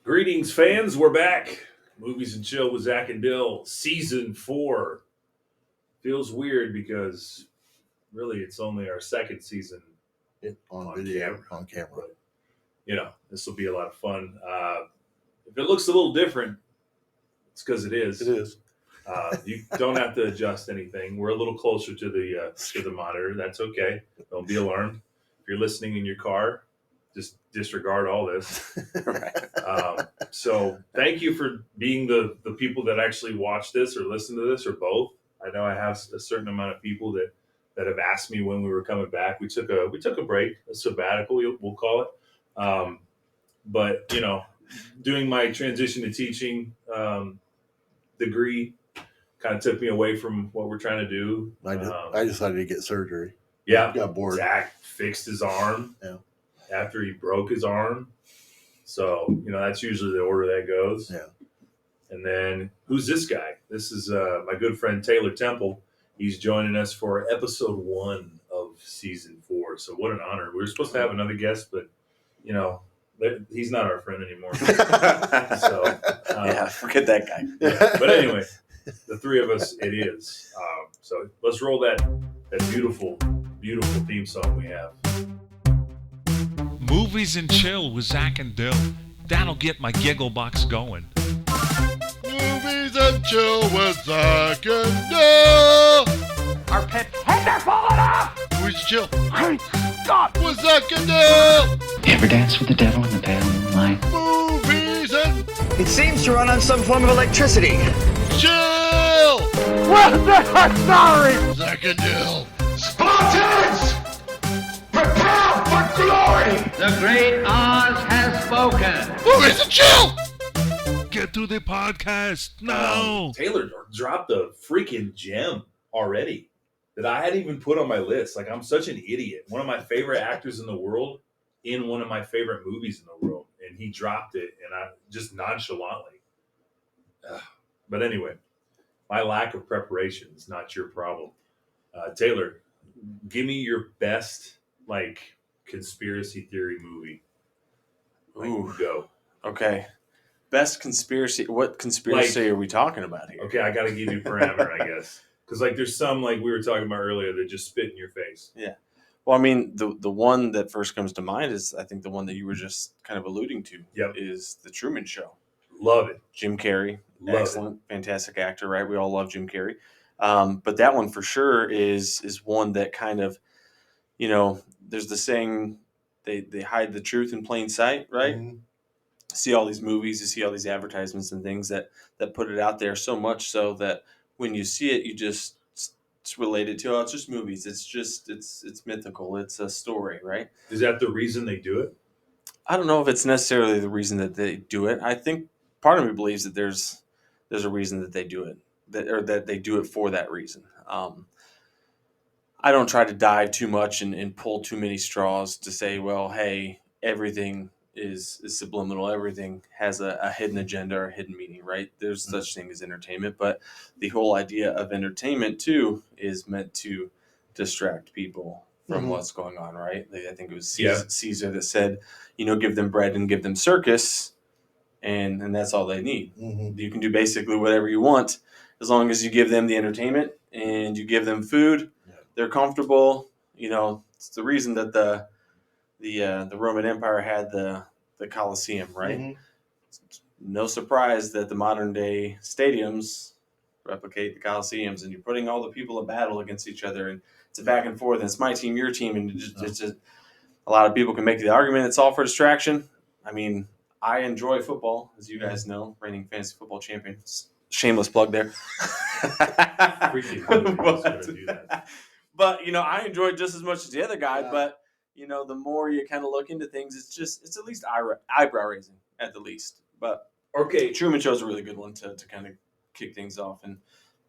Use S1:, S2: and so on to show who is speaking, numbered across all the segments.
S1: Greetings, fans. We're back. Movies and Chill with Zak and Dill, Season 4. Feels weird because really it's only our second season
S2: on video, on camera.
S1: But, this will be a lot of fun. If it looks a little different, it's because it is.
S2: It is.
S1: You don't have to adjust anything. We're a little closer to the monitor. That's okay. Don't be alarmed. If you're listening in your car, just disregard all this. So thank you for being the people that actually watch this or listen to this or both. I know I have a certain amount of people that have asked me when we were coming back. We took a break, a sabbatical, we'll call it. But doing my transition to teaching degree kind of took me away from what we're trying to do.
S2: I decided to get surgery.
S1: Yeah,
S2: got bored.
S1: Zach fixed his arm.
S2: Yeah.
S1: After he broke his arm. So, that's usually the order that goes.
S2: Yeah.
S1: And then, who's this guy? This is my good friend Taylor Temple. He's joining us for episode 1 of season 4. So, what an honor. We were supposed to have another guest, but, he's not our friend anymore. So,
S3: forget that guy.
S1: But anyway, the three of us, it is. So, let's roll that beautiful, beautiful theme song we have.
S4: Movies and Chill with Zak and Dill. That'll get my giggle box going.
S2: Movies and Chill with Zak and Dill.
S5: Our pet heads are falling off!
S2: Movies and Chill.
S5: Great Scott!
S2: With Zak and Dill.
S6: You ever dance with the devil in the pale moonlight?
S2: Movies and
S7: It seems to run on some form of electricity.
S2: Chill.
S5: Well, they're sorry!
S2: Zak and Dill.
S5: Spartans! Prepare for glory!
S8: The great Oz has spoken.
S2: Movies and Chill.
S4: Get to the podcast now.
S1: Taylor dropped a freaking gem already that I hadn't even put on my list. Like, I'm such an idiot. One of my favorite actors in the world in one of my favorite movies in the world. And he dropped it, and I just nonchalantly. But anyway, my lack of preparation is not your problem. Taylor, give me your best, conspiracy theory movie. Go.
S3: Okay. Best conspiracy. What conspiracy are we talking about here?
S1: Okay, I got to give you a parameter, I guess. Because, there's some, we were talking about earlier, that just spit in your face.
S3: Yeah. Well, I mean, the one that first comes to mind is, I think, the one that you were just kind of alluding to.
S1: Yep.
S3: Is The Truman Show.
S1: Love it.
S3: Jim Carrey.
S1: Love
S3: excellent, fantastic actor, right? We all love Jim Carrey. But that one for sure is one that kind of, there's the saying, they hide the truth in plain sight, right?
S2: Mm-hmm.
S3: See all these movies, you see all these advertisements and things that put it out there so much so that when you see it, you just it's related to, it's just movies. It's mythical. It's a story, right?
S1: Is that the reason they do it?
S3: I don't know if it's necessarily the reason that they do it. I think part of me believes that there's a reason that they do it, that they do it for that reason. I don't try to dive too much and pull too many straws to say, well, hey, everything is subliminal. Everything has a hidden agenda or a hidden meaning, right? There's such thing as entertainment, but the whole idea of entertainment too is meant to distract people from what's going on, right? I think it was Caesar that said, give them bread and give them circus, and that's all they need.
S2: Mm-hmm.
S3: You can do basically whatever you want as long as you give them the entertainment and you give them food. Yeah. They're comfortable. It's the reason that the Roman Empire had the Colosseum, right? Mm-hmm. No surprise that the modern day stadiums replicate the Colosseums, and you're putting all the people in battle against each other, and it's a back and forth, and it's my team, your team, and it's just a lot of people can make the argument it's all for distraction. I mean, I enjoy football, as you guys know, reigning fantasy football champions. Shameless plug there. But I enjoy it just as much as the other guy, but the more you kind of look into things, it's at least eyebrow raising at the least. But
S1: okay,
S3: Truman Show's a really good one to kind of kick things off and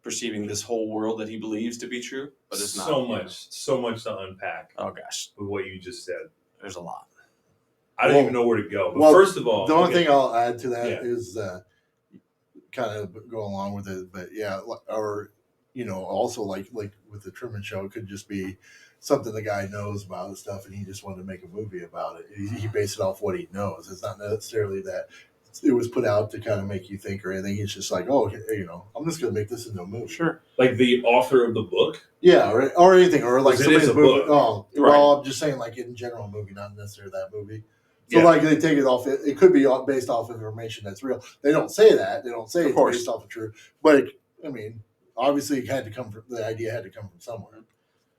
S3: perceiving this whole world that he believes to be true, but it's not.
S1: So much to unpack.
S3: Oh gosh,
S1: with what you just said,
S3: there's a lot.
S1: I don't even know where to go. But first of all,
S2: the only thing I'll add to that is kind of go along with it, but or also like with the Truman Show, it could just be something the guy knows about and stuff, and he just wanted to make a movie about it. He based it off what he knows. It's not necessarily that it was put out to kind of make you think or anything. It's just like, oh, I'm just going to make this into a movie.
S3: Sure.
S1: Like the author of the book.
S2: Yeah, or anything, or like
S1: Because it is
S2: somebody's
S1: a
S2: movie.
S1: book.
S2: Oh,
S3: Right.
S2: well, I'm just saying, like in general, a movie, not necessarily that movie. So
S1: Yeah.
S2: like they take it off. It could be based off of information that's real. They don't say that. They don't say
S3: Of
S2: it's
S3: course.
S2: based off of true. But I mean, obviously, it had to come from the idea had to come from somewhere.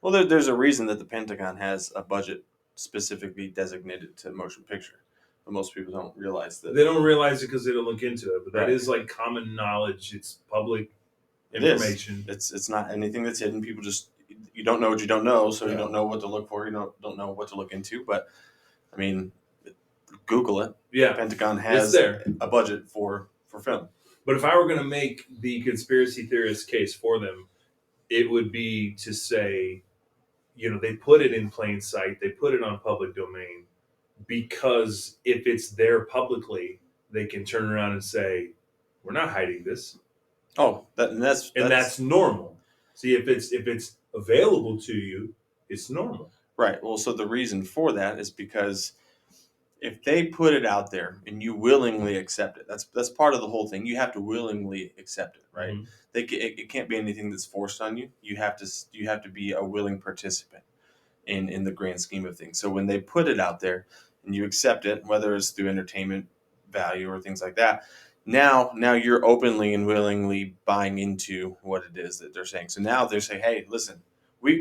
S3: Well, there's a reason that the Pentagon has a budget specifically designated to motion picture, but most people don't realize that.
S1: They don't realize it because they don't look into it, but that
S3: Right.
S1: is like common knowledge. It's public
S3: It is.
S1: information.
S3: It's not anything that's hidden. People just you don't know what you don't know, so you
S2: Yeah.
S3: don't know what to look for. You don't know what to look into. But I mean, Google it. The
S1: Yeah.
S3: Pentagon
S1: It's
S3: has
S1: there.
S3: a budget for film.
S1: But if I were going to make the conspiracy theorist case for them, it would be to say, they put it in plain sight. They put it on public domain because if it's there publicly, they can turn around and say, we're not hiding this.
S3: Oh, that's
S1: normal. See, if it's available to you, it's normal.
S3: right. Well, so the reason for that is because if they put it out there and you willingly accept it, that's part of the whole thing. You have to willingly accept it, right?
S1: Mhm.
S3: It can't be anything that's forced on you. You have to be a willing participant in the grand scheme of things. So when they put it out there and you accept it, whether it's through entertainment value or things like that, now you're openly and willingly buying into what it is that they're saying. So now they're saying, hey, listen, we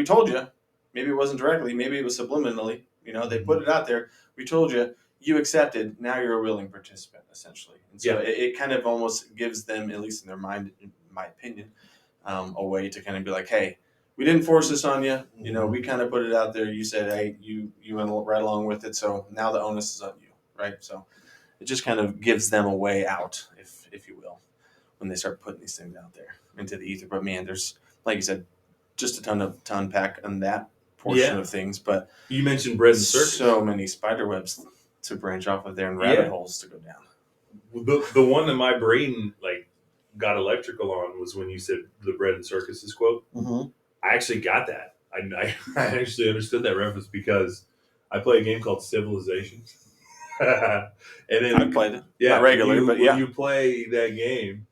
S3: told you. Maybe it wasn't directly, maybe it was subliminally. They put it out there. We told you, you accepted. Now you're a willing participant, essentially. And so it kind of almost gives them, at least in their mind, in my opinion, a way to kind of be like, hey, we didn't force this on you. We kind of put it out there. You said, hey, you went right along with it. So now the onus is on you, right? So it just kind of gives them a way out, if you will, when they start putting these things out there into the ether. But man, there's, like you said, just a ton to unpack on that portion of things. But
S1: You mentioned bread and circus.
S3: so many spider webs to branch off of there and rabbit holes to go down.
S1: The one that my brain got electrical on was when you said the bread and circuses quote.
S3: Mm-hmm.
S1: I actually got that. I actually understood that reference because I play a game called Civilization. And then
S3: I played it. Not regularly, but
S1: when you play that game,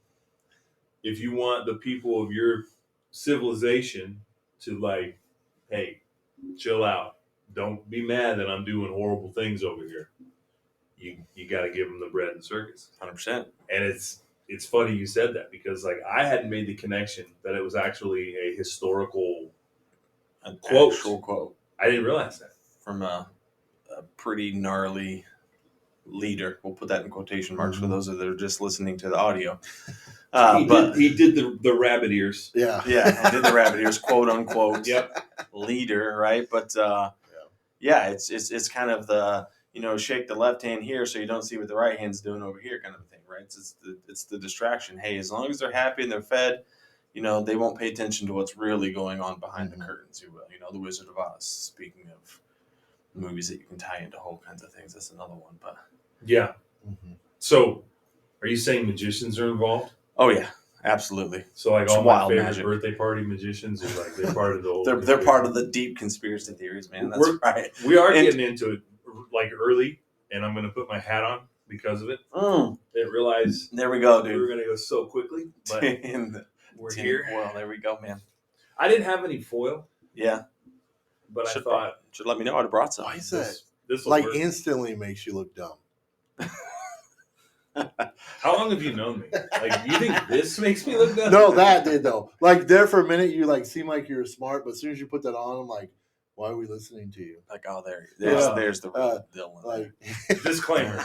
S1: if you want the people of your civilization to hey, chill out. Don't be mad that I'm doing horrible things over here. You got to give them the bread and circus.
S3: 100%.
S1: And it's funny you said that because I hadn't made the connection that it was actually a historical
S3: An
S1: quote.
S3: actual quote
S1: I didn't realize that.
S3: from a pretty gnarly leader. We'll put that in quotation marks for those that are just listening to the audio.
S1: He did the rabbit ears.
S2: Yeah.
S3: Yeah, did the rabbit ears, quote unquote.
S1: Yep.
S3: Leader, right? But it's kind of the shake the left hand here so you don't see what the right hand's doing over here kind of thing, right? It's the distraction. Hey, as long as they're happy and they're fed, they won't pay attention to what's really going on behind the curtains. You will, the Wizard of Oz. Speaking of movies that you can tie into whole kinds of things, that's another one. But
S1: Yeah.
S2: Mm-hmm.
S1: So, are you saying magicians are involved?
S3: oh yeah, absolutely.
S1: So
S3: It's
S1: all my
S3: wild
S1: favorite
S3: magic.
S1: birthday party magicians are they're part of the old.
S3: They're part of the deep conspiracy theories, man. That's
S1: We're-
S3: right.
S1: We are
S3: And-
S1: getting into it early, and I'm going to put my hat on because of it. Didn't realize
S3: There we go,
S1: we were
S3: dude.
S1: going to go so quickly, but we're here.
S3: Well, there we go, man.
S1: I didn't have any foil,
S3: Yeah.
S1: but I
S3: Should
S1: thought
S3: let me know. I'd have brought some.
S2: Why is that?
S1: this will
S2: Like
S1: work.
S2: instantly makes you look dumb.
S1: How long have you known me? You think this makes me look dumb?
S2: No, that did though. Like there for a minute, you seem like you're smart, but as soon as you put that on, I'm like, why are we listening to you?
S3: Like, oh, there's
S1: Yeah.
S3: the real Dylan.
S2: Like
S1: Disclaimer: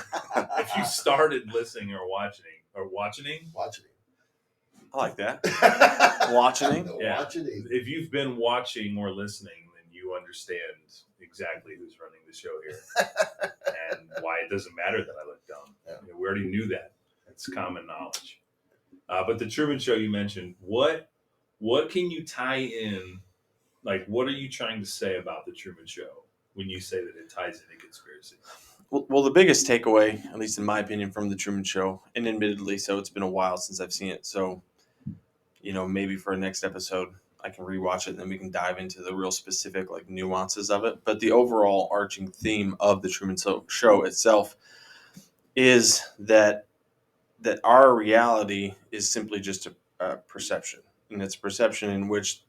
S1: if you started listening or watching,
S2: watching
S3: I like that.
S2: it.
S3: Watching?
S1: Yeah.
S2: Watching it.
S1: if you've been watching or listening, then you understand exactly who's running the show here and why it doesn't matter that I look dumb.
S2: Yeah.
S1: We already knew that. It's common knowledge. But the Truman Show you mentioned, what can you tie in? What are you trying to say about the Truman Show when you say that it ties into conspiracy?
S3: Well, the biggest takeaway, at least in my opinion, from the Truman Show, and admittedly, so it's been a while since I've seen it. So, maybe for a next episode, I can rewatch it and then we can dive into the real specific nuances of it. But the overall arching theme of the Truman Show itself is that our reality is simply just a perception, and it's a perception in which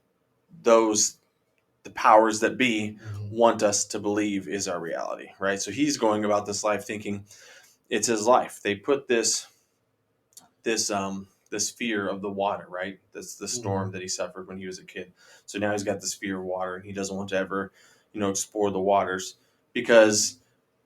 S3: the powers that be want us to believe is our reality, right? So he's going about this life thinking it's his life. They put this fear of the water, right? That's the storm that he suffered when he was a kid. So now he's got this fear of water, and he doesn't want to ever, explore the waters because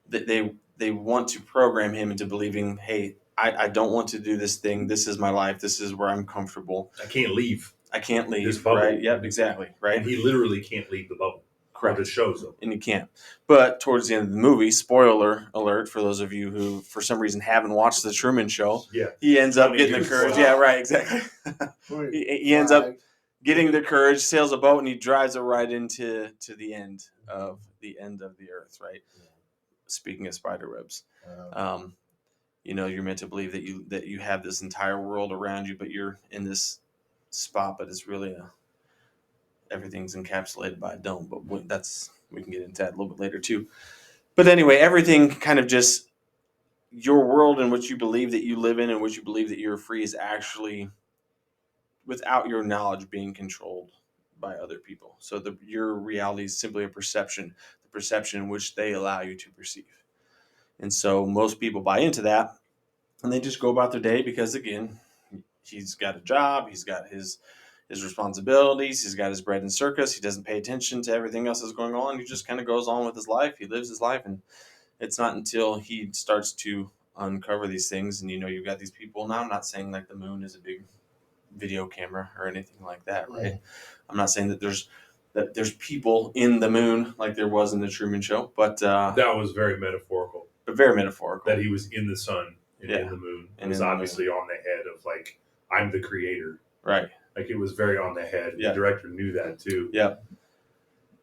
S3: they want to program him into believing, hey, I don't want to do this thing. This is my life. This is where I'm comfortable.
S1: I can't leave.
S3: I can't leave.
S1: This bubble.
S3: Right? Yep, exactly. Right.
S1: And he literally can't leave the bubble.
S3: Correct.
S1: Or the shows him.
S3: And he can't. But towards the end of the movie, spoiler alert for those of you who, for some reason, haven't watched The Truman Show, he ends up getting the courage. Yeah, right, exactly. he ends up getting the courage, sails a boat, and he drives it right into the end of the earth, right? Speaking of spider webs. You're meant to believe that you have this entire world around you, but you're in this spot, but it's really everything's encapsulated by a dome. But we can get into that a little bit later too. But anyway, everything kind of just your world in which you believe that you live in and which you believe that you're free is actually without your knowledge being controlled by other people. So your reality is simply a perception, the perception in which they allow you to perceive. And so most people buy into that, and they just go about their day because, again, he's got a job, he's got his responsibilities, he's got his bread and circus, he doesn't pay attention to everything else that's going on, he just kind of goes on with his life, he lives his life, and it's not until he starts to uncover these things, and you've got these people. Now I'm not saying like the moon is a big video camera or anything like that, right? I'm not saying that there's people in the moon like there was in the Truman Show, but
S1: that was very metaphorical.
S3: But very metaphorical.
S1: That he was in the sun and in the moon. It was obviously on the head of like, I'm the creator.
S3: Right.
S1: Like it was very on the head.
S3: Yeah.
S1: The director knew that too.
S3: Yeah.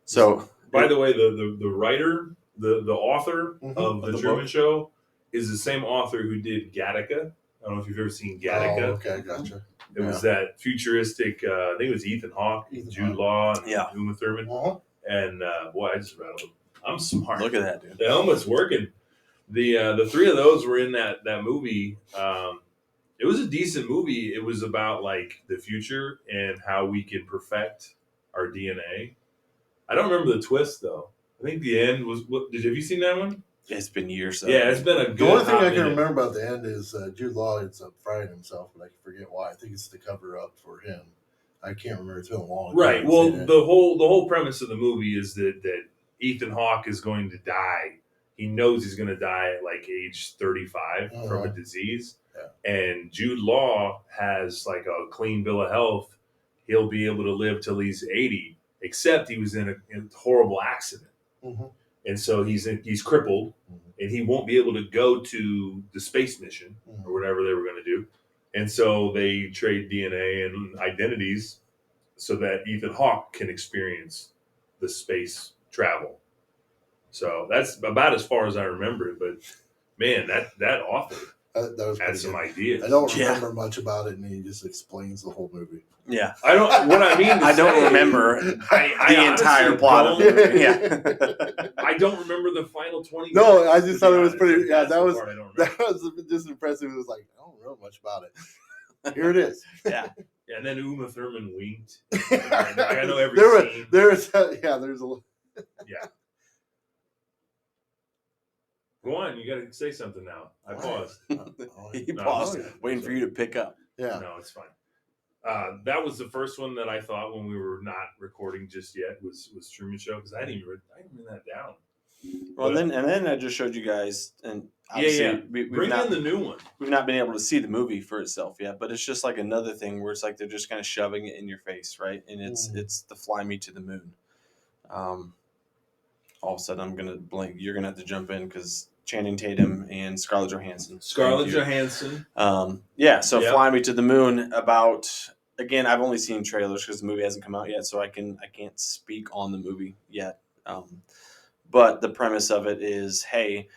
S3: So
S1: by the way, the writer, the author of the Truman Show is the same author who did Gattaca. I don't know if you've ever seen Gattaca.
S2: Oh, okay, gotcha.
S1: It was that futuristic, I think it was Ethan Hawke, Jude Law, and Uma Thurman. And boy, I just rattled him. I'm smart.
S3: Look at that, dude.
S1: The helmet's working. The three of those were in that movie. It was a decent movie. It was about like the future and how we can perfect our DNA. I don't remember the twist though. I think the end was. Have you seen that one?
S3: It's been years.
S1: Yeah, it's been a good.
S2: The only thing I can remember about the end is Jude Law ends up frying himself, but I forget why. I think it's to cover up for him. I can't remember. It's been a long time.
S1: Right. Well, the whole premise of the movie is that Ethan Hawke is going to die. He knows he's going to die at like age 35 from a disease. Yeah. And Jude Law has like a clean bill of health. He'll be able to live till he's 80, except he was in a horrible accident. Mm-hmm. And so he's crippled, and he won't be able to go to the space mission or whatever they were going to do. And so they trade DNA and identities so that Ethan Hawke can experience the space travel. So that's about as far as I remember it. But man, that author had some ideas.
S2: I don't remember much about it, and he just explains the whole movie.
S3: Yeah,
S1: I don't. What I mean,
S3: I don't remember the entire plot of the movie. Yeah,
S1: I don't remember the final 20 minutes.
S2: No, I just thought it was pretty. Yeah, that was just impressive. It was like I don't know much about it. Here it is.
S3: Yeah.
S1: Yeah, and then Uma Thurman winked. I know every scene.
S2: There's a
S1: yeah. Go on, you got to say something now. I paused.
S3: He paused, waiting for you to pick up.
S2: Yeah.
S1: No, it's fine. That was the first one that I thought when we were not recording just yet was Truman Show because I didn't even write that down.
S3: Well, then I just showed you guys, and
S1: bring in the new one.
S3: We've not been able to see the movie for itself yet, but it's just like another thing where it's like they're just kind of shoving it in your face, right? And it's the Fly Me to the Moon. All of a sudden, I'm gonna blink. You're gonna have to jump in because Channing Tatum and Scarlett Johansson.
S1: Johansson.
S3: So Fly Me to the Moon. Again, I've only seen trailers because the movie hasn't come out yet, so I can't speak on the movie yet. But the premise of it is, hey,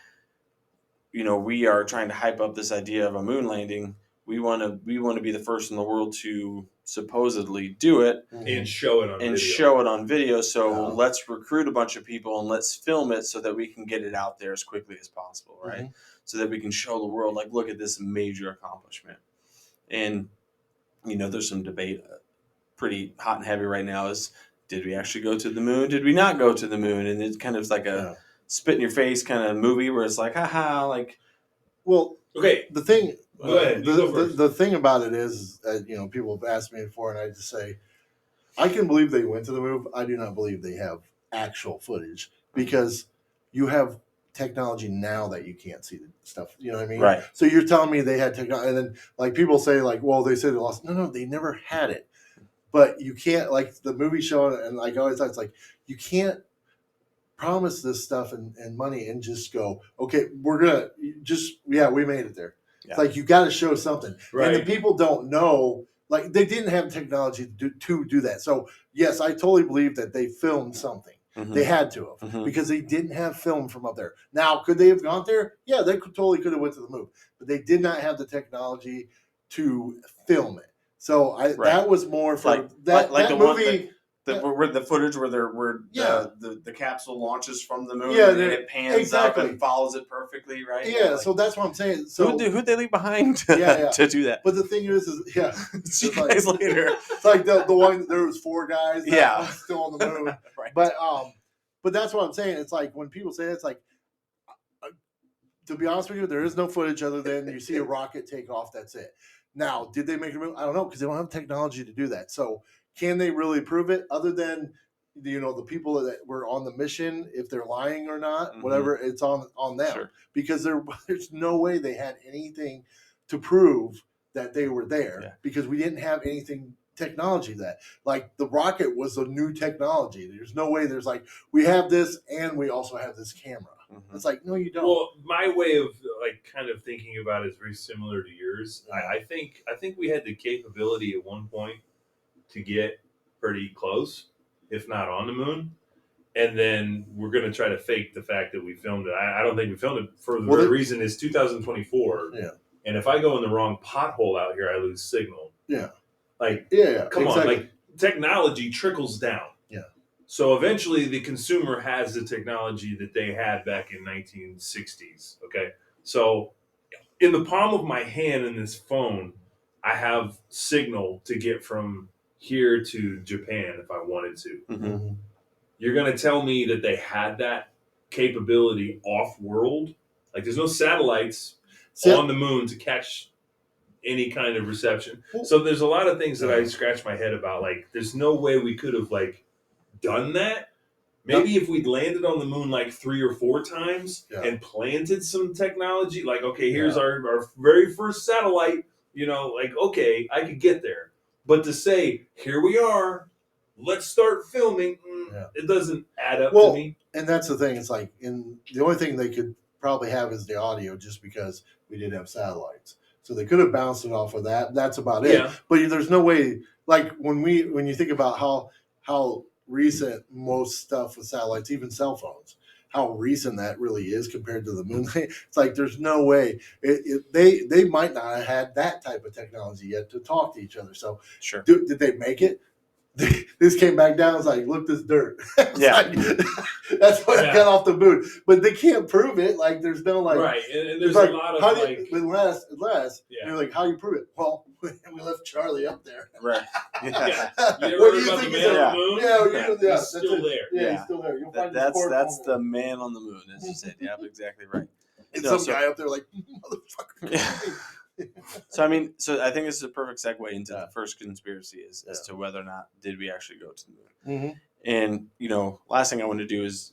S3: we are trying to hype up this idea of a moon landing. We want to be the first in the world to supposedly do it
S1: and show it on
S3: and
S1: video.
S3: show it on video. So let's recruit a bunch of people and let's film it so that we can get it out there as quickly as possible, right? So that we can show the world, like, look at this major accomplishment. And, there's some debate pretty hot and heavy right now is, did we actually go to the moon? Did we not go to the moon? And it's kind of like a spit in your face kind of movie where it's like, haha, like.
S2: Well,
S1: okay.
S2: The thing,
S1: go ahead.
S2: The thing about it is, people have asked me before, and I just say, I can believe they went to the moon. I do not believe they have actual footage because you have technology now that you can't see the stuff. You know what I mean?
S3: Right.
S2: So you're telling me they had technology, and then like people say, like, well, they say they lost. No, they never had it. But you can't, like the movie show, and like I always thought, it's like you can't promise this stuff and money and just go, okay, we're gonna we made it there. Yeah. It's like you got to show something, right? And the people don't know, like they didn't have technology to do that. So yes, I totally believe that they filmed something. They had to have because they didn't have film from up there. Now, could they have gone there? Yeah, they totally could have went to the moon, but they did not have the technology to film it. So that was more for that movie.
S3: Where the footage where the capsule launches from the moon and it pans up and follows it perfectly, right?
S2: Yeah, so that's what I'm saying. So
S3: who'd they leave behind to do that?
S2: But the thing is
S3: see you guys later.
S2: It's like the one, there was 4 guys that
S3: one's
S2: still on the moon.
S3: Right.
S2: But that's what I'm saying. It's like when people say it, it's like, to be honest with you, there is no footage other than you see a rocket take off. That's it. Now, did they make a move? I don't know, because they don't have technology to do that. So can they really prove it other than, the people that were on the mission, if they're lying or not, whatever, it's on them. Sure. Because there's no way they had anything to prove that they were there because we didn't have anything technology that, like the rocket was a new technology. There's no way there's like, we have this and we also have this camera. It's like, no, you don't.
S1: Well, my way of like kind of thinking about it is very similar to yours. I think we had the capability at one point to get pretty close, if not on the moon. And then we're going to try to fake the fact that we filmed it. I don't think we filmed it for the reason is 2024. Yeah. And if I go in the wrong pothole out here, I lose signal.
S2: Yeah.
S1: Like,
S2: come
S1: on. Like technology trickles down.
S2: Yeah.
S1: So eventually the consumer has the technology that they had back in 1960s. Okay. So in the palm of my hand in this phone, I have signal to get from here to Japan if I wanted to. You're going to tell me that they had that capability off-world? Like there's no satellites on the moon to catch any kind of reception. So there's a lot of things that I scratch my head about. Like there's no way we could have like done that. Maybe if we'd landed on the moon like 3 or 4 times and planted some technology, like, okay, here's our very first satellite, like, okay, I could get there. But to say, here we are, let's start filming, it doesn't add up to me.
S2: And that's the thing. It's like, the only thing they could probably have is the audio just because we didn't have satellites. So they could have bounced it off of that. That's about it. But there's no way, like when you think about how recent most stuff with satellites, even cell phones, how recent that really is compared to the moon. It's like there's no way they might not have had that type of technology yet to talk to each other. So did they make it? This came back down. It's like, look, this dirt. Like, that's what got off the moon. But they can't prove it. Like there's no like
S1: right. And there's a lot of
S2: unless you're like, how do you prove it? Well, we left Charlie up there.
S3: Right.
S1: You ever heard about the man on the moon? He's still there.
S2: Yeah, he's still there. You'll find
S3: that's the man on the moon, as you said. Yeah, exactly right.
S2: And some guy up there like, motherfucker.
S3: So I think this is a perfect segue into the first conspiracy as to whether or not did we actually go to the moon. And last thing I want to do is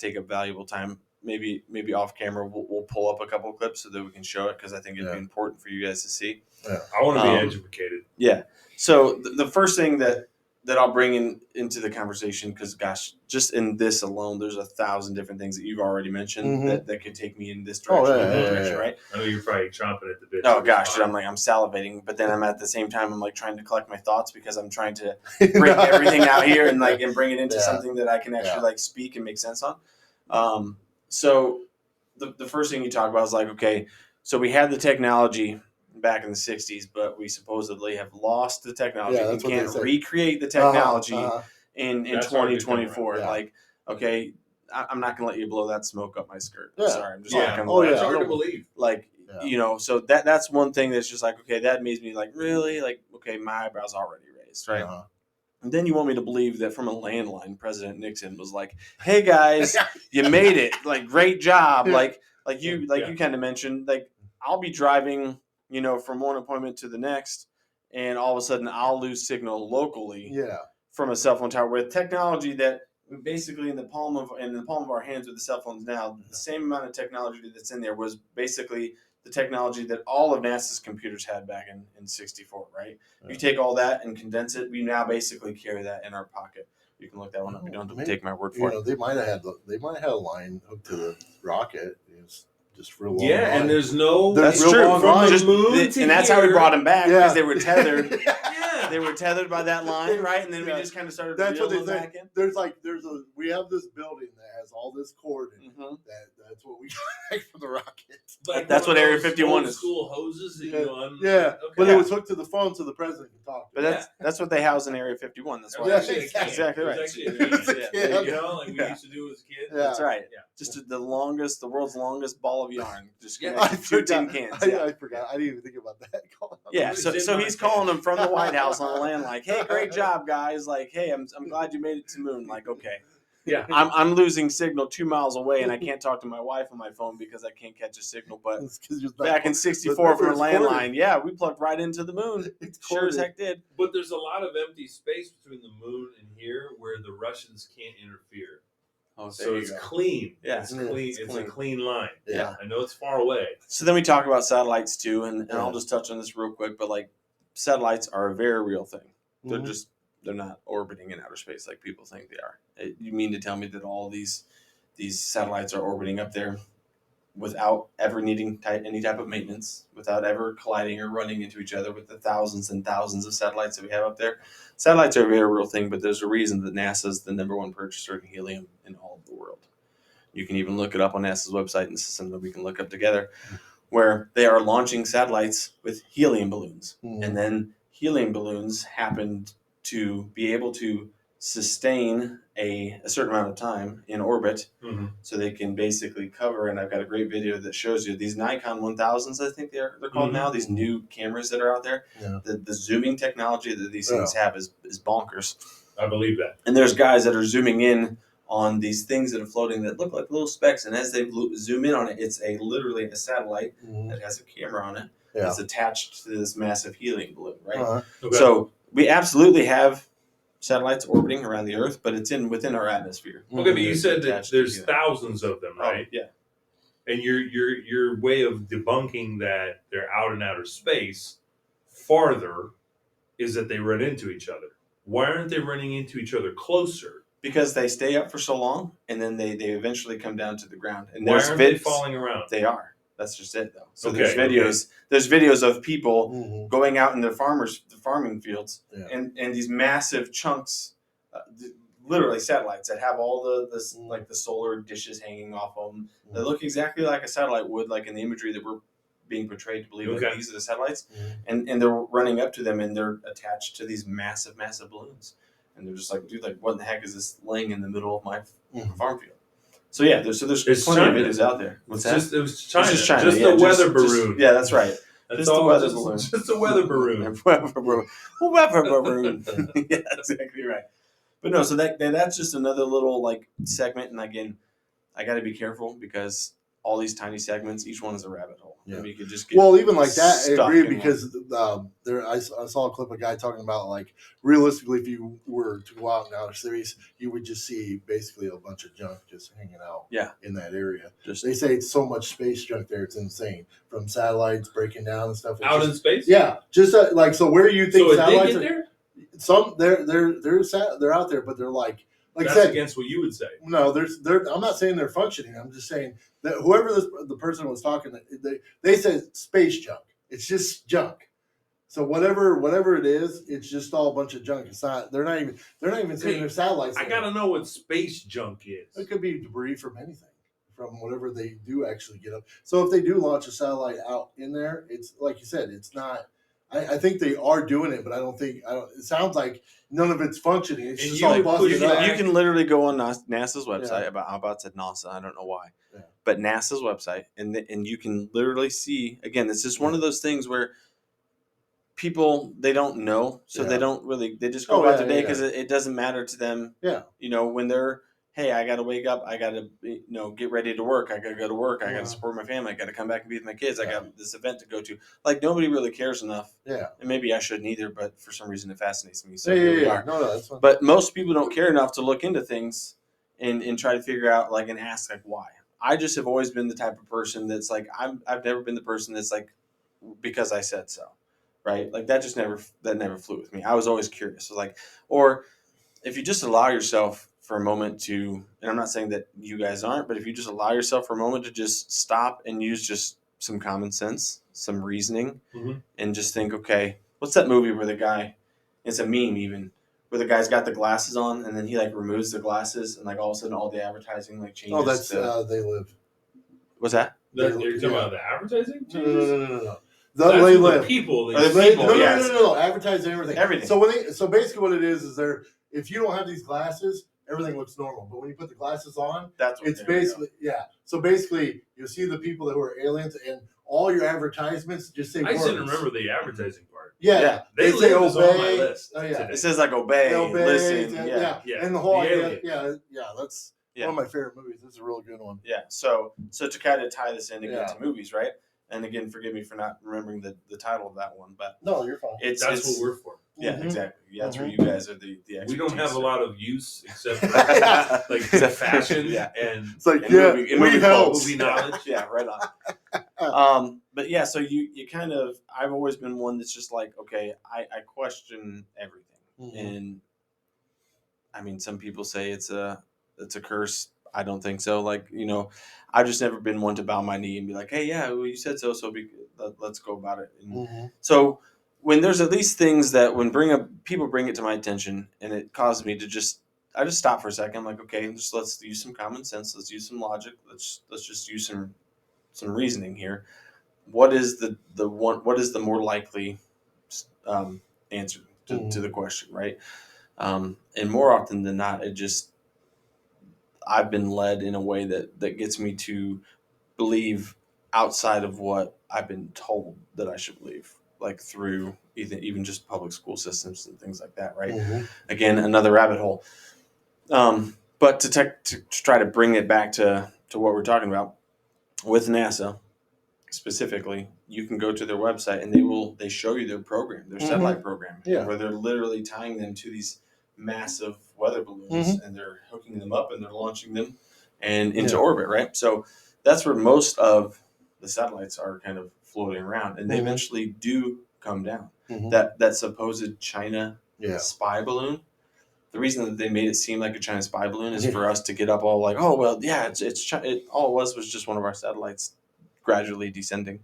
S3: take up valuable time. Maybe off camera we'll pull up a couple of clips so that we can show it because I think it'd be important for you guys to see.
S1: I want to be educated.
S3: Yeah. So the first thing that I'll bring into the conversation, because gosh, just in this alone, there's 1,000 different things that you've already mentioned that could take me in this direction, right?
S1: I know you're probably chomping at the bit.
S3: Oh gosh, dude, I'm salivating, but then I'm at the same time I'm like trying to collect my thoughts because I'm trying to bring everything out here and bring it into something that I can actually speak and make sense on. So the first thing you talk about is like, okay, so we had the technology, back in the 60s, but we supposedly have lost the technology
S2: Yeah,
S3: and
S2: that's what they
S3: can't
S2: say.
S3: recreate the technology in
S1: That's hard to come
S3: 2024.
S2: around. Yeah.
S3: Like, okay, I'm not going to let you blow that smoke up my skirt. I'm
S2: Yeah.
S3: sorry. I'm just
S1: Yeah.
S3: not going to
S2: Oh,
S3: let
S1: That's
S2: yeah.
S1: hard
S2: I
S1: to
S2: don't-
S1: believe.
S3: like,
S2: Yeah.
S3: you know, so that's one thing that's just like, okay, that makes me like, really? Like, okay, my eyebrows already raised, right?
S2: Uh-huh.
S3: And then you want me to believe that from a landline, President Nixon was like, "Hey guys, you made it! Like, great job!
S2: Yeah.
S3: Like you
S1: Yeah.
S3: kind of mentioned, like I'll be driving, you know, from one appointment to the next, and all of a sudden I'll lose signal locally
S2: Yeah.
S3: from a cell phone tower with technology that basically in the palm of our hands with the cell phones now, the same amount of technology that's in there was basically the technology that all of NASA's computers had back in 64, right?
S2: Yeah.
S3: You take all that and condense it, we now basically carry that in our pocket. You can look that one up. You don't have to take my word
S2: You
S3: for
S2: know,
S3: it.
S2: they might have had a line hooked to the rocket. It's just real long.
S1: Yeah,
S2: line.
S1: and there's no.
S2: There's
S3: That's
S2: real
S3: true.
S2: long
S3: From
S2: line.
S3: just
S1: moon to
S3: and that's how we
S1: here.
S3: brought them back
S2: Yeah.
S3: because they were tethered.
S1: Yeah.
S3: They were tethered by that line, right? And then
S2: Yeah.
S3: we just kind of started
S2: That's what
S3: reeling
S2: they
S3: them
S2: say.
S3: back in.
S2: We have this building that has all this cord in it.
S3: Mhm.
S2: That's what we got from the rocket.
S1: Like
S3: That's
S1: one
S3: what
S1: of
S3: Area
S1: those
S3: 51
S1: old
S3: is.
S1: School hoses that
S2: Yeah,
S1: you un-
S2: yeah.
S1: Okay.
S2: But it was hooked to the phone so the president can talk.
S3: But
S2: To
S1: Yeah.
S3: that's what they house in Area 51. That's
S1: It
S3: why.
S1: was
S2: Yeah,
S1: actually a can.
S3: exactly
S1: It was
S3: right.
S1: actually a
S2: It was
S1: can.
S2: a
S3: Yeah,
S2: can.
S3: there
S1: You know, like we
S3: Yeah.
S1: used to do as kids.
S2: Yeah.
S3: That's right.
S1: Yeah.
S3: Just the world's longest ball of yarn. Just
S1: Yeah.
S3: connected to two tin cans. Yeah.
S2: I forgot. I didn't even think about that.
S3: Yeah,
S1: It's
S3: so
S1: in
S3: he's
S1: my
S3: calling
S1: head.
S3: them from the White House on the land, like, "Hey, great job, guys! Like, hey, I'm glad you made it to the moon." Like, okay,
S1: Yeah.
S3: I'm losing signal 2 miles away, and I can't talk to my wife on my phone because I can't catch a signal. But
S2: It's 'cause you're not-
S3: back in
S2: but
S3: '64 from a
S2: remember, it's
S3: landline,
S2: corded.
S3: yeah, we plugged right into the moon.
S2: It's
S3: Sure as
S2: corded.
S3: heck did.
S1: But there's a lot of empty space between the moon and here where the Russians can't interfere.
S3: Oh,
S1: So it's clean.
S3: Yeah.
S1: It's clean.
S3: It's
S1: It's
S3: clean.
S1: a clean line.
S2: Yeah.
S1: I know it's far away.
S3: So then we talk about satellites too, and I'll
S2: Yeah.
S3: just touch on this real quick. But like, satellites are a very real thing. They're
S2: Mhm.
S3: they're not orbiting in outer space like people think they are. You mean to tell me that all these satellites are orbiting up there without ever needing any type of maintenance, without ever colliding or running into each other with the thousands and thousands of satellites that we have up there? Satellites are a very real thing, but there's a reason that NASA is the #1 purchaser of helium in all of the world. You can even look it up on NASA's website, and this is something that we can look up together, where they are launching satellites with helium balloons.
S2: Mhm.
S3: And then helium balloons happened to be able to sustain a certain amount of time in orbit,
S1: Mhm.
S3: so they can basically cover. And I've got a great video that shows you these Nikon 1000s, I think they're called now, these new cameras that are out there.
S2: Yeah.
S3: The zooming technology that these things have is bonkers.
S1: I believe that.
S3: And there's guys that are zooming in on these things that are floating that look like little specks, and as they zoom in on it, it's literally a satellite
S2: Mhm.
S3: that has a camera on it
S2: Yeah.
S3: that's attached to this massive helium balloon, right?
S2: Uh-huh.
S1: Okay.
S3: So we absolutely have satellites orbiting around the Earth, but it's within our atmosphere.
S1: Okay, but you said that
S3: Attached to
S1: there's
S3: helium.
S1: thousands of them, right?
S3: Oh, yeah.
S1: And your way of debunking that they're out in outer space farther is that they run into each other. Why aren't they running into each other closer?
S3: Because they stay up for so long, and then they eventually come down to the ground. And
S1: Why
S3: there's
S1: aren't they
S3: vids.
S1: falling around?
S3: They are. That's just it, though. So
S1: Okay,
S3: there's videos. There's videos of people
S2: Mhm.
S3: going out in the farming fields,
S2: Yeah.
S3: and these massive chunks, literally satellites that have all the like the solar dishes hanging off of them. They look exactly like a satellite would, like in the imagery that we're being portrayed to believe.
S1: Okay.
S3: Like these are the satellites,
S2: Mhm.
S3: and they're running up to them, and they're attached to these massive balloons, and they're just like, dude, like what in the heck is this laying in the middle of my
S2: Mhm.
S3: farm field? So yeah, there's
S1: It's
S3: plenty
S1: China.
S3: of videos out there. What's that?
S1: It was China.
S3: It's just China.
S1: Just
S3: yeah,
S1: a weather balloon.
S3: yeah, that's right.
S1: That's
S3: just a
S1: all.
S3: weather balloon.
S1: Just a weather balloon.
S3: Weather balloon. Weather balloon. Yeah, exactly right. But no, so that's just another little like segment, and again, I got to be careful because all these tiny segments, each one is a rabbit hole.
S2: Yeah.
S3: I mean, you could just get
S2: Well, even like that, I
S3: stuck
S2: agree
S3: in
S2: because I saw a clip of a guy talking about like realistically, if you were to go out in outer space, you would just see basically a bunch of junk just hanging out.
S3: Yeah.
S2: In that area,
S3: Just
S2: they say it's so much space junk there, it's insane. From satellites breaking down and stuff. It's
S1: Out
S2: just-
S1: in space.
S2: yeah, just like so. Where you think
S1: So it did
S2: satellites
S1: get
S2: are?
S1: there?
S2: Some they're out there, but they're like
S1: That's
S2: I said.
S1: against what you would say.
S2: No, I'm not saying they're functioning. I'm just saying that whoever the person was talking, they said space junk. It's just junk. So whatever it is, it's just all a bunch of junk. It's not. They're not even saying
S1: Hey,
S2: they're satellites.
S1: I gotta know what space junk is.
S2: It could be debris from anything, from whatever they do actually get up. So if they do launch a satellite out in there, it's like you said, it's not. I think they are doing it, but I don't think. It sounds like none of it's functioning. It's
S1: And
S2: just
S1: you
S2: all
S1: would
S2: busted
S1: push
S3: You
S2: up.
S3: can, you can literally go on NASA's website.
S2: Yeah.
S3: I about said NASA. I don't know why,
S2: Yeah.
S3: but NASA's website, and you can literally see. Again, it's just one of those things where people they don't know, so they
S2: Yeah.
S3: don't really. They just go
S2: Oh,
S3: about
S2: yeah,
S3: their day
S2: yeah,
S3: because it doesn't matter to them.
S2: Yeah.
S3: You know, when they're hey, I got to wake up. I got to get ready to work. I got to go to work. I got to support my family. I got to come back and be with my kids. I
S2: Yeah.
S3: got this event to go to. Like nobody really cares enough.
S2: Yeah.
S3: And maybe I shouldn't either, but for some reason it fascinates me. So
S2: Yeah.
S3: here we
S2: Yeah.
S3: are.
S2: No, that's fine.
S3: But most people don't care enough to look into things and try to figure out like and ask like why. I just have always been the type of person that's like I've never been the person that's like because I said so, right? Like that just never flew with me. I was always curious. So like or if you just allow yourself for a moment to, and I'm not saying that you guys aren't, but if you just allow yourself for a moment to just stop and use just some common sense, some reasoning, and just think, okay, what's that movie where the guy, it's a meme even, where the guy's got the glasses on and then he like removes the glasses and like all of a sudden all the advertising like changes.
S2: Oh, that's They Live.
S3: What's that?
S1: You're talking about the advertising changes?
S2: No.
S1: That's
S2: They
S1: what the
S2: Live.
S1: people.
S3: Or the people, yes.
S2: No. Advertising everything.
S3: Everything.
S2: So basically, what it is they're if you don't have these glasses, everything looks normal. But when you put the glasses on,
S3: That's what
S2: it's basically So basically, you see the people who are aliens, and all your advertisements just say
S1: I
S2: words.
S1: just didn't remember the advertising part.
S2: Yeah.
S1: They
S2: say
S1: Live is on my
S2: obey.
S1: list.
S2: Oh, yeah.
S1: today.
S3: It says like obey, listen.
S2: Yeah.
S1: Yeah.
S2: And the whole
S1: The
S2: idea.
S1: aliens.
S2: That's one of my favorite movies. This is a real good one.
S3: Yeah. So to kind of tie this in again
S2: Yeah.
S3: to movies, right? And again, forgive me for not remembering the title of that one, but
S2: No, you're fine.
S3: it's
S1: That's what we're for.
S3: yeah,
S2: Mhm.
S3: exactly. Yeah, that's where you guys are the expertise.
S1: We don't have a lot of use except for
S2: Yeah.
S1: like fashion
S3: Yeah.
S1: and
S2: It's like
S3: And
S2: yeah,
S3: movie- and
S2: we
S3: movie
S2: help.
S3: quotes.
S1: movie knowledge.
S3: Yeah, right on. But yeah, so you kind of I've always been one that's just like, okay, I question everything. And I mean some people say it's a curse. I don't think so. Like, I've just never been one to bow my knee and be like, hey, yeah, well, you said so, let's go about it. And so when there's at least things that people bring it to my attention and it caused me to I just stop for a second. I'm like, okay, let's use some common sense. Let's use some logic. Let's just use some reasoning here. What is what is the more likely answer to the question, right? And more often than not, I've been led in a way that gets me to believe outside of what I've been told that I should believe, like through even just public school systems and things like that, right? Again, another rabbit hole. But to try to bring it back to what we're talking about with NASA specifically, you can go to their website and they show you their program, their satellite program, where they're literally tying them to these massive weather balloons and they're hooking them up and they're launching them and into orbit, right? So that's where most of the satellites are kind of floating around and they eventually do come down. That supposed China spy balloon, the reason that they made it seem like a China spy balloon is for us to get up all like, oh, well, yeah, all it was just one of our satellites gradually descending.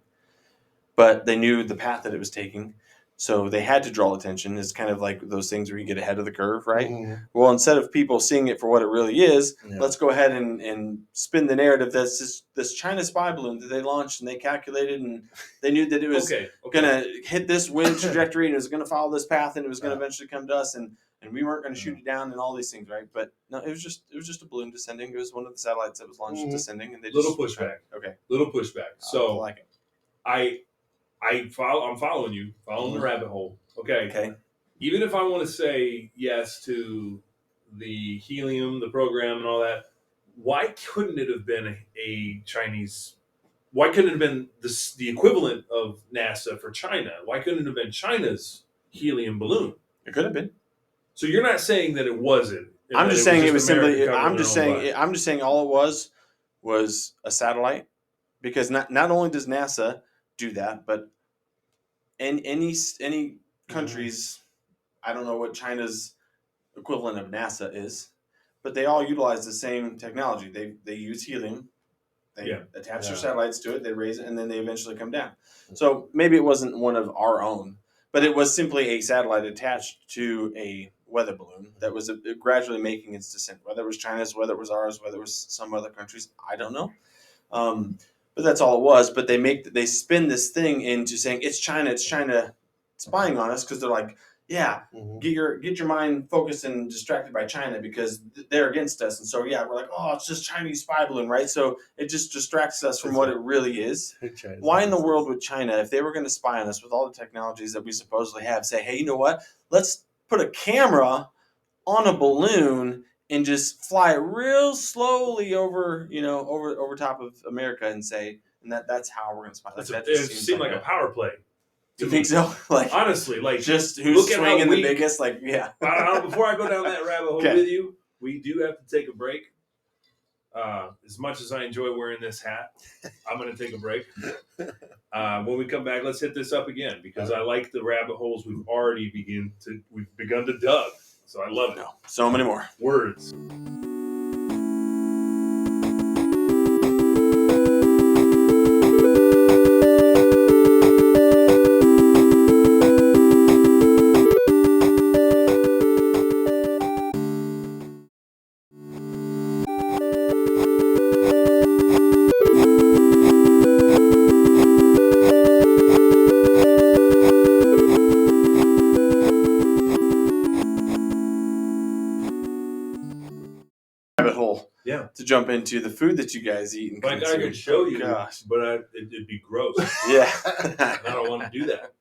S3: But they knew the path that it was taking. So they had to draw attention. It's kind of like those things where you get ahead of the curve, right? Well, instead of people seeing it for what it really is, let's go ahead and spin the narrative that's this China spy balloon that they launched and they calculated and they knew that it was going to hit this wind trajectory and it was going to follow this path and it was going to eventually come to us and we weren't going to shoot it down and all these things, right? But no, it was just a balloon descending. It was one of the satellites that was launched descending, and they
S1: little pushback.
S3: Okay,
S1: little pushback. So
S3: I like it.
S1: I'm following you, following the rabbit hole. Okay. Even if I want to say yes to the helium, the program, and all that, why couldn't it have been a Chinese? Why couldn't it have been the equivalent of NASA for China? Why couldn't it have been China's helium balloon?
S3: It could have been.
S1: So you're not saying that it wasn't.
S3: I'm just saying it was simply.
S1: America
S3: I'm just saying all it was a satellite, because not only does NASA do that, but any countries, I don't know what China's equivalent of NASA is, but they all utilize the same technology. They use helium. They attach their satellites to it. They raise it, and then they eventually come down. So maybe it wasn't one of our own, but it was simply a satellite attached to a weather balloon that was gradually making its descent. Whether it was China's, whether it was ours, whether it was some other countries, I don't know. But that's all it was. But they spin this thing into saying it's China spying on us because they're like, yeah, get your mind focused and distracted by China because they're against us. And so, yeah, we're like, oh, it's just Chinese spy balloon, right? So it just distracts us from what it really is. Why in the world would China, if they were going to spy on us with all the technologies that we supposedly have, say, hey, you know what? Let's put a camera on a balloon and just fly it real slowly over top of America and say, and that's how we're going to spy. Like,
S1: It seemed like a power play.
S3: Do you think so? Like,
S1: honestly, like
S3: just who's swinging the biggest? Like, yeah.
S1: Before I go down that rabbit hole with you, we do have to take a break. As much as I enjoy wearing this hat, I'm going to take a break. When we come back, let's hit this up again because I like the rabbit holes we've begun to dug. So I love it.
S3: So many more
S1: words.
S3: to jump into the food that you guys eat and
S1: like I could show you, but it'd be gross.
S3: Yeah.
S1: And I don't want to do that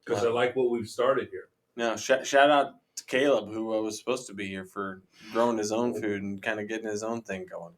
S1: because I like what we've started here.
S3: No, shout out to Caleb, who was supposed to be here for growing his own food and kind of getting his own thing going.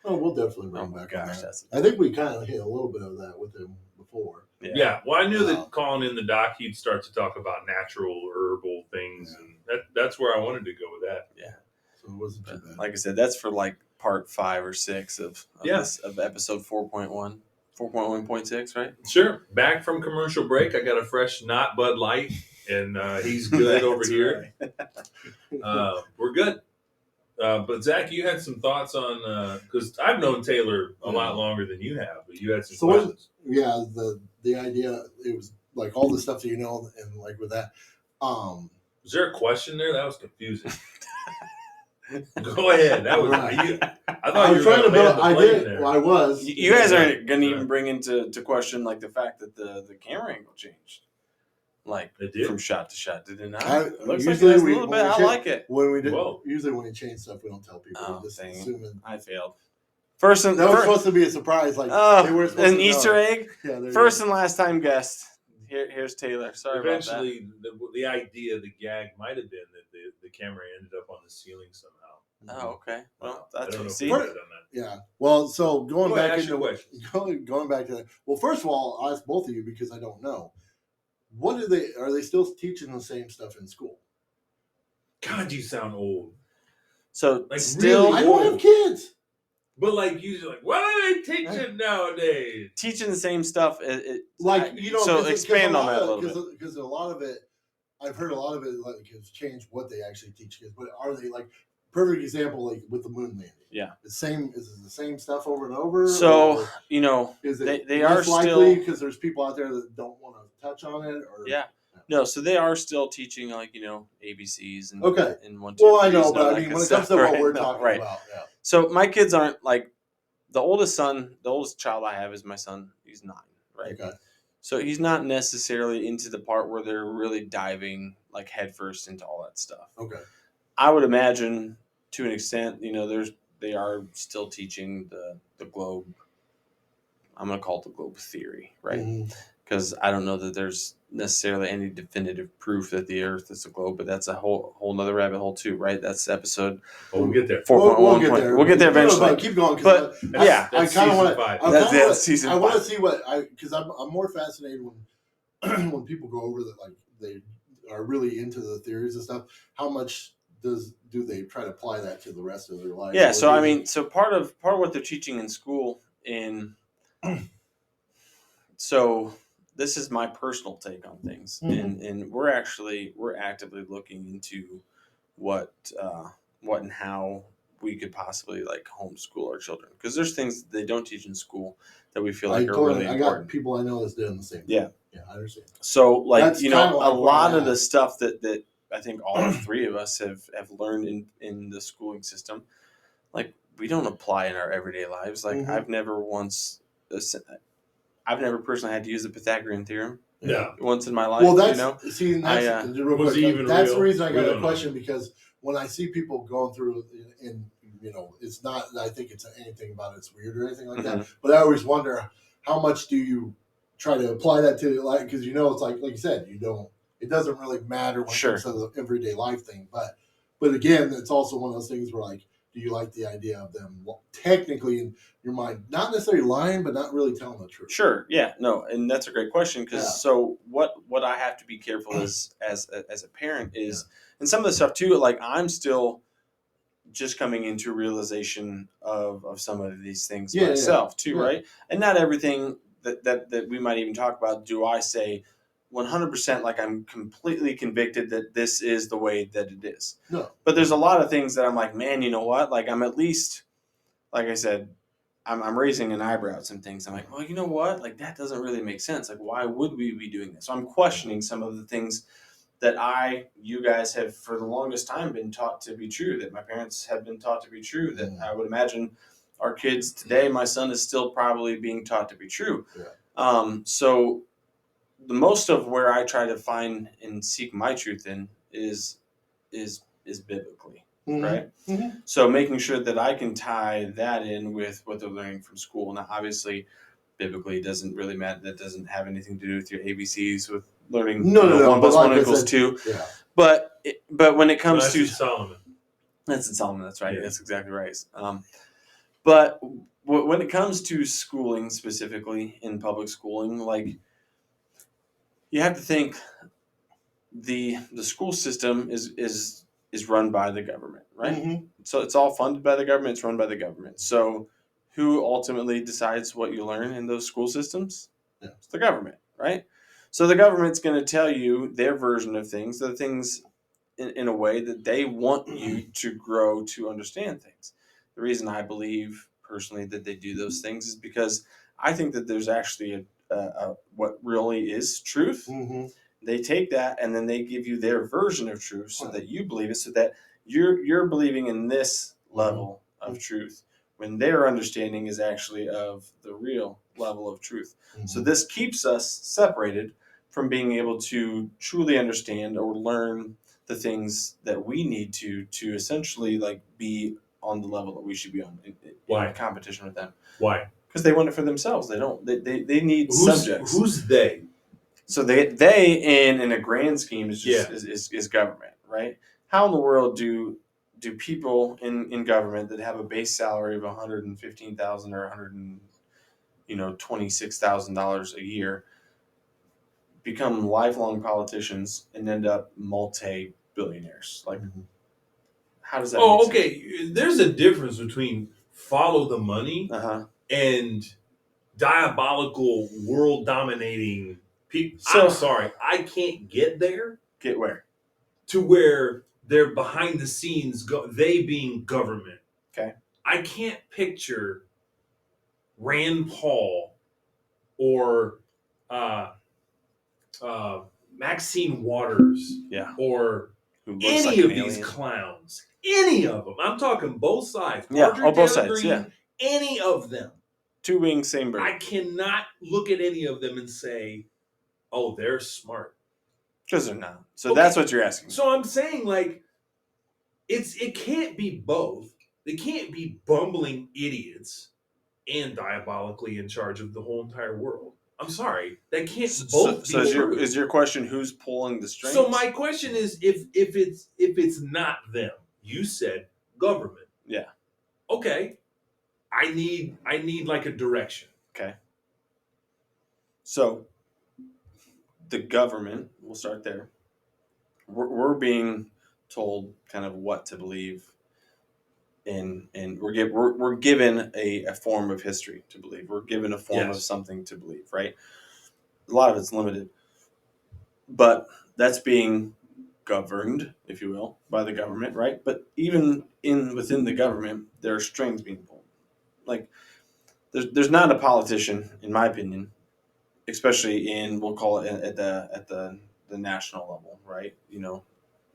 S2: We'll definitely bring back on that. I think we kind of hit a little bit of that with him before.
S1: Yeah. Well, I knew that calling in the doc, he'd start to talk about natural herbal things, and that's where I wanted to go with that.
S3: Yeah.
S2: So it wasn't too bad.
S3: Like I said, that's for like part 5 or 6 of episode 4.1. 4.1.6, right?
S1: Sure. Back from commercial break, I got a fresh not Bud Light, and he's good over here. Right. We're good. But Zach, you had some thoughts on because I've known Taylor a lot longer than you have, but you had some questions.
S2: The idea, it was like all the stuff that you know, and like with that.
S1: Was there a question there? That was confusing. Go ahead. That was you. I thought you were trying to build.
S2: I did. There. Well, I was.
S3: You guys aren't going to even bring into question like the fact that the camera angle changed, like from shot to shot. Did it not? It looks like it a little bit. I like it.
S2: When we usually when we change stuff, we don't tell people.
S3: Oh,
S2: we just assuming.
S3: I failed.
S2: That was supposed to be a surprise. Like they were supposed
S3: an
S2: to
S3: Easter egg.
S2: Yeah.
S3: First and last time guest. Here's Taylor. Sorry
S1: Eventually,
S3: about that.
S1: the idea, the gag might have been that the camera ended up on the ceiling somehow.
S3: Oh, okay. Well, that's
S2: Yeah. Well, so going back to that. Well, first of all, I'll ask both of you because I don't know. What are they still teaching the same stuff in school?
S1: God, you sound old.
S3: So
S1: like
S3: still,
S1: really
S2: I don't have kids.
S1: But like usually, what are they teaching nowadays?
S3: Teaching the same stuff.
S2: So
S3: expand on that a little bit.
S2: Because a lot of it, I've heard a lot of it like has changed what they actually teach kids. But are they like perfect example like with the moon landing?
S3: Yeah,
S2: is it the same stuff over and over?
S3: So
S2: is it
S3: they are
S2: still because there's people out there that don't want to touch on it? Or
S3: no, so they are still teaching like ABCs and and 1, 2.
S2: Well, I know, but I mean when it comes to what we're talking about,
S3: So my kids aren't like the oldest child I have is my son. He's 9, right? Okay. So he's not necessarily into the part where they're really diving like headfirst into all that stuff.
S2: Okay.
S3: I would imagine to an extent, they are still teaching the globe. I'm going to call it the globe theory, right? Because I don't know that there's necessarily any definitive proof that the Earth is a globe, but that's a whole nother rabbit hole too, right? That's episode.
S1: We'll get there.
S3: 4.1. We'll get there eventually.
S2: Keep going.
S3: But
S1: I kind of want to.
S3: That's season 5.
S2: I want to see because I'm more fascinated when people go over that, like they are really into the theories and stuff. How much do they try to apply that to the rest of their life?
S3: Yeah. So I mean, part of what they're teaching in school so this is my personal take on things, and we're actively looking into what and how we could possibly like homeschool our children, because there's things that they don't teach in school that we feel like are really important.
S2: I got people I know that's doing the same thing.
S3: Yeah,
S2: I understand.
S3: So like a lot of the stuff that I think all three of us have learned in the schooling system, like we don't apply in our everyday lives. Like I've never personally had to use the Pythagorean theorem
S1: No.
S3: once in my life.
S2: Well, that's
S3: real
S1: Was he even
S2: that's
S1: real?
S2: the reason I
S1: We
S2: got a
S1: don't know.
S2: question, because when I see people going through, and it's not. I think it's anything about it's weird or anything like that. But I always wonder how much do you try to apply that to, like, because it's like you said, you don't. It doesn't really matter when it comes to the everyday life thing, but again, it's also one of those things where, like, do you like the idea of them technically in your mind, not necessarily lying, but not really telling the truth?
S3: Sure. Yeah. No. And that's a great question, because so what I have to be careful as a parent is, and some of the stuff too, like I'm still just coming into realization of some of these things myself too, right? And not everything that we might even talk about do I say 100% like I'm completely convicted that this is the way that it is.
S2: No.
S3: But there's a lot of things that I'm like, man, you know what? Like I'm at least, like I said, I'm raising an eyebrow at some things. I'm like, well, you know what? Like that doesn't really make sense. Like why would we be doing this? So I'm questioning some of the things that you guys have for the longest time been taught to be true, that my parents have been taught to be true, that I would imagine our kids today, my son is still probably being taught to be true. So the most of where I try to find and seek my truth in is biblically, right? So making sure that I can tie that in with what they're learning from school. Now, obviously, biblically doesn't really matter. That doesn't have anything to do with your ABCs, with learning 1 plus 1 equals 2.
S2: Yeah.
S3: But when it comes to
S1: Solomon,
S3: that's in Solomon. That's right. Yeah. That's exactly right. But when it comes to schooling, specifically in public schooling, like you have to think the school system is run by the government, right? So it's all funded by the government. It's run by the government. So who ultimately decides what you learn in those school systems? It's the government, right? So the government's going to tell you their version of things, the things in a way that they want you to grow to understand things. The reason I believe personally that they do those things is because I think that there's actually a what really is truth. They take that and then they give you their version of truth so that you believe it, so that you're believing in this level of truth when their understanding is actually of the real level of truth. So this keeps us separated from being able to truly understand or learn the things that we need to essentially like be on the level that we should be on in competition with them.
S1: Why?
S3: Because they want it for themselves. They don't. They need subjects.
S1: Who's they?
S3: So they in a grand scheme is just is government, right? How in the world do people in government that have a base salary of $115,000 or $26,000 a year become lifelong politicians and end up multi-billionaires? Like, how does that?
S1: Oh,
S3: make sense?
S1: okay. There's a difference between follow the money and diabolical, world-dominating people.
S3: So,
S1: I'm sorry, I can't get there.
S3: Get where?
S1: To where they're behind the scenes, they being government.
S3: Okay.
S1: I can't picture Rand Paul or Maxine Waters or any of these clowns. Any of them. I'm talking both sides.
S3: Both sides.
S1: Any of them.
S3: Two wings, same bird.
S1: I cannot look at any of them and say, oh, they're smart.
S3: Because they're not. So that's what you're asking.
S1: So I'm saying, like, it can't be both. They can't be bumbling idiots and diabolically in charge of the whole entire world. I'm sorry. That can't both be true.
S3: Is your question who's pulling the strings?
S1: So my question is, if it's not them, you said government.
S3: Yeah.
S1: Okay. I need like a direction.
S3: Okay. So the government, we'll start there. We're being told kind of what to believe in, and we're given a form of history to believe. We're given a form of something to believe, right? A lot of it's limited, but that's being governed, if you will, by the government, right? But even within the government, there are strings being pulled. Like, there's not a politician, in my opinion, especially we'll call it at the national level, right?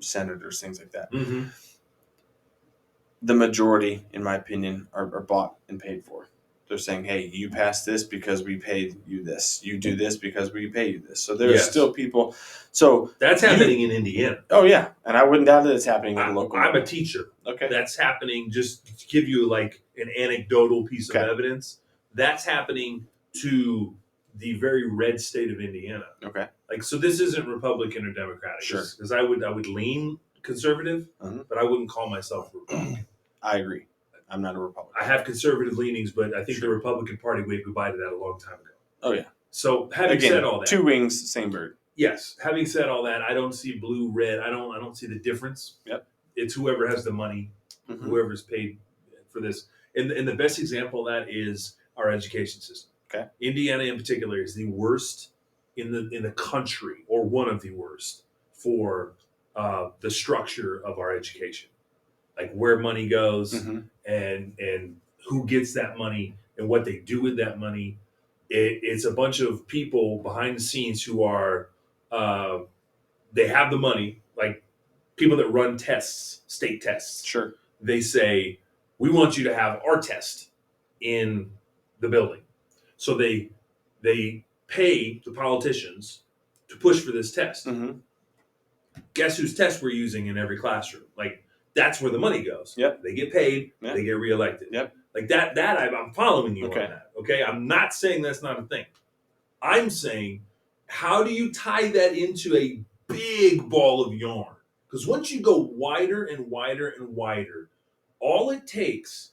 S3: senators, things like that.
S1: Mm-hmm.
S3: The majority, in my opinion, are bought and paid for. They're saying, hey, you pass this because we paid you this. You do this because we pay you this. So there's still people. So
S1: that's happening in Indiana.
S3: Oh, yeah. And I wouldn't doubt that it's happening at a local
S1: I'm
S3: level.
S1: a teacher.
S3: Okay.
S1: That's happening, just to give you like an anecdotal piece of evidence. That's happening to the very red state of Indiana.
S3: Okay.
S1: Like, so this isn't Republican or Democratic.
S3: Sure.
S1: Because I would lean conservative, but I wouldn't call myself a Republican.
S3: I agree. I'm not a Republican.
S1: I have conservative leanings, but I think the Republican Party waved goodbye to that a long time ago.
S3: Oh, yeah.
S1: So having said all that,
S3: two wings, same bird.
S1: Yes. Having said all that, I don't see blue, red. I don't see the difference.
S3: Yep.
S1: It's whoever has the money, whoever's paid for this. And the best example of that is our education system.
S3: Okay.
S1: Indiana in particular is the worst in the country, or one of the worst, for the structure of our education. Like where money goes and who gets that money and what they do with that money. It's a bunch of people behind the scenes who are, they have the money, like people that run tests, state tests.
S3: Sure.
S1: They say, we want you to have our test in the building. So they pay the politicians to push for this test. Guess whose test we're using in every classroom? Like, that's where the money goes.
S3: Yep.
S1: They get paid, they get reelected.
S3: Yep.
S1: Like that I'm following you on that. Okay. I'm not saying that's not a thing. I'm saying, how do you tie that into a big ball of yarn? Because once you go wider and wider and wider, all it takes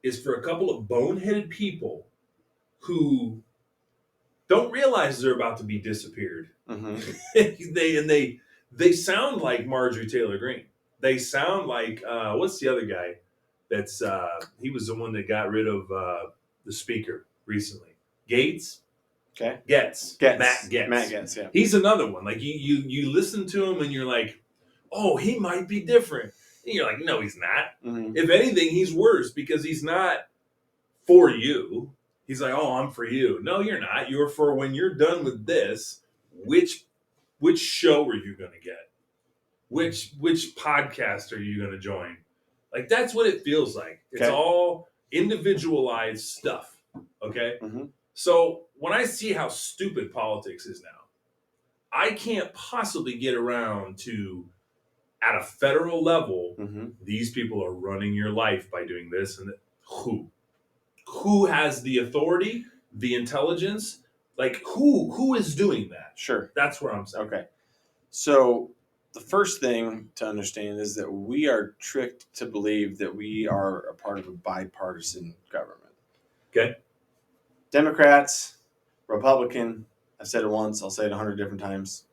S1: is for a couple of boneheaded people who don't realize they're about to be disappeared. They sound like Marjorie Taylor Greene. They sound like what's the other guy? That's he was the one that got rid of the speaker recently. Gates.
S3: Okay.
S1: Getz. Matt Getz.
S3: Matt Getz. Yeah.
S1: He's another one. Like you listen to him and you're like, oh, he might be different. And you're like, no, he's not. If anything, he's worse because he's not for you. He's like, oh, I'm for you. No, you're not. You're for when you're done with this. Which show are you going to get? Which podcast are you going to join? Like, that's what it feels like. It's all individualized stuff. Okay. So when I see how stupid politics is now, I can't possibly get around to, at a federal level, these people are running your life by doing this and that. Who has the authority, the intelligence? Like, who is doing that?
S3: Sure.
S1: That's where I'm saying.
S3: Okay. So the first thing to understand is that we are tricked to believe that we are a part of a bipartisan government.
S1: Okay.
S3: Democrats, Republican, I've said it once, I'll say it 100 different times.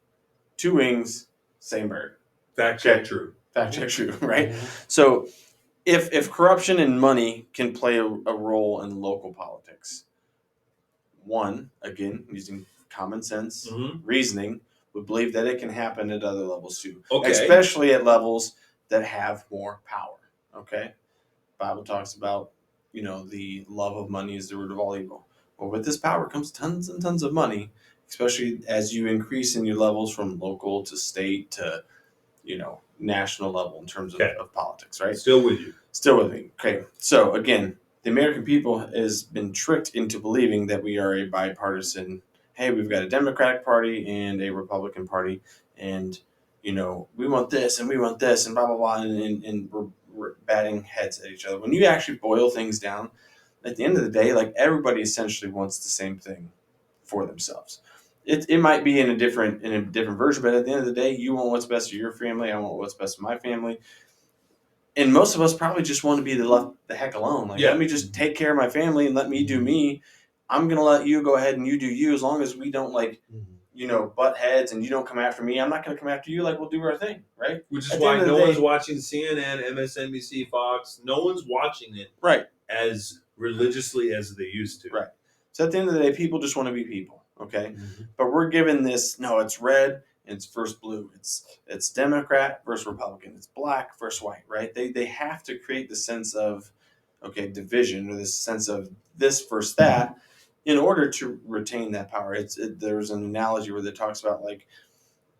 S3: Two wings, same bird.
S1: Fact check true.
S3: Fact check true, right? So if corruption and money can play a role in local politics, one, again, using common sense, reasoning, would believe that it can happen at other levels too.
S1: Okay.
S3: Especially at levels that have more power. Okay? Bible talks about, the love of money is the root of all evil. But with this power comes tons and tons of money, especially as you increase in your levels from local to state to, national level in terms of politics, right?
S1: Still with you.
S3: Still with me. Okay. So again, the American people has been tricked into believing that we are a bipartisan. Hey, we've got a Democratic Party and a Republican Party, and we want this and we want this and blah blah blah, and we're batting heads at each other. When you actually boil things down, at the end of the day, like everybody essentially wants the same thing for themselves. It might be in a different version, but at the end of the day, you want what's best for your family. I want what's best for my family. And most of us probably just want to be left the heck alone. Like, let me just take care of my family and let me do me. I'm going to let you go ahead and you do you, as long as we don't butt heads and you don't come after me. I'm not going to come after you. Like, we'll do our thing, right?
S1: Which is why no one's watching CNN, MSNBC, Fox. No one's watching it as religiously as they used to.
S3: Right. So at the end of the day, people just want to be people, okay? But we're given this, no, it's red and it's versus blue. It's Democrat versus Republican. It's black versus white, right? They have to create the sense of, division, or this sense of this versus that, in order to retain that power. There's an analogy where it talks about, like,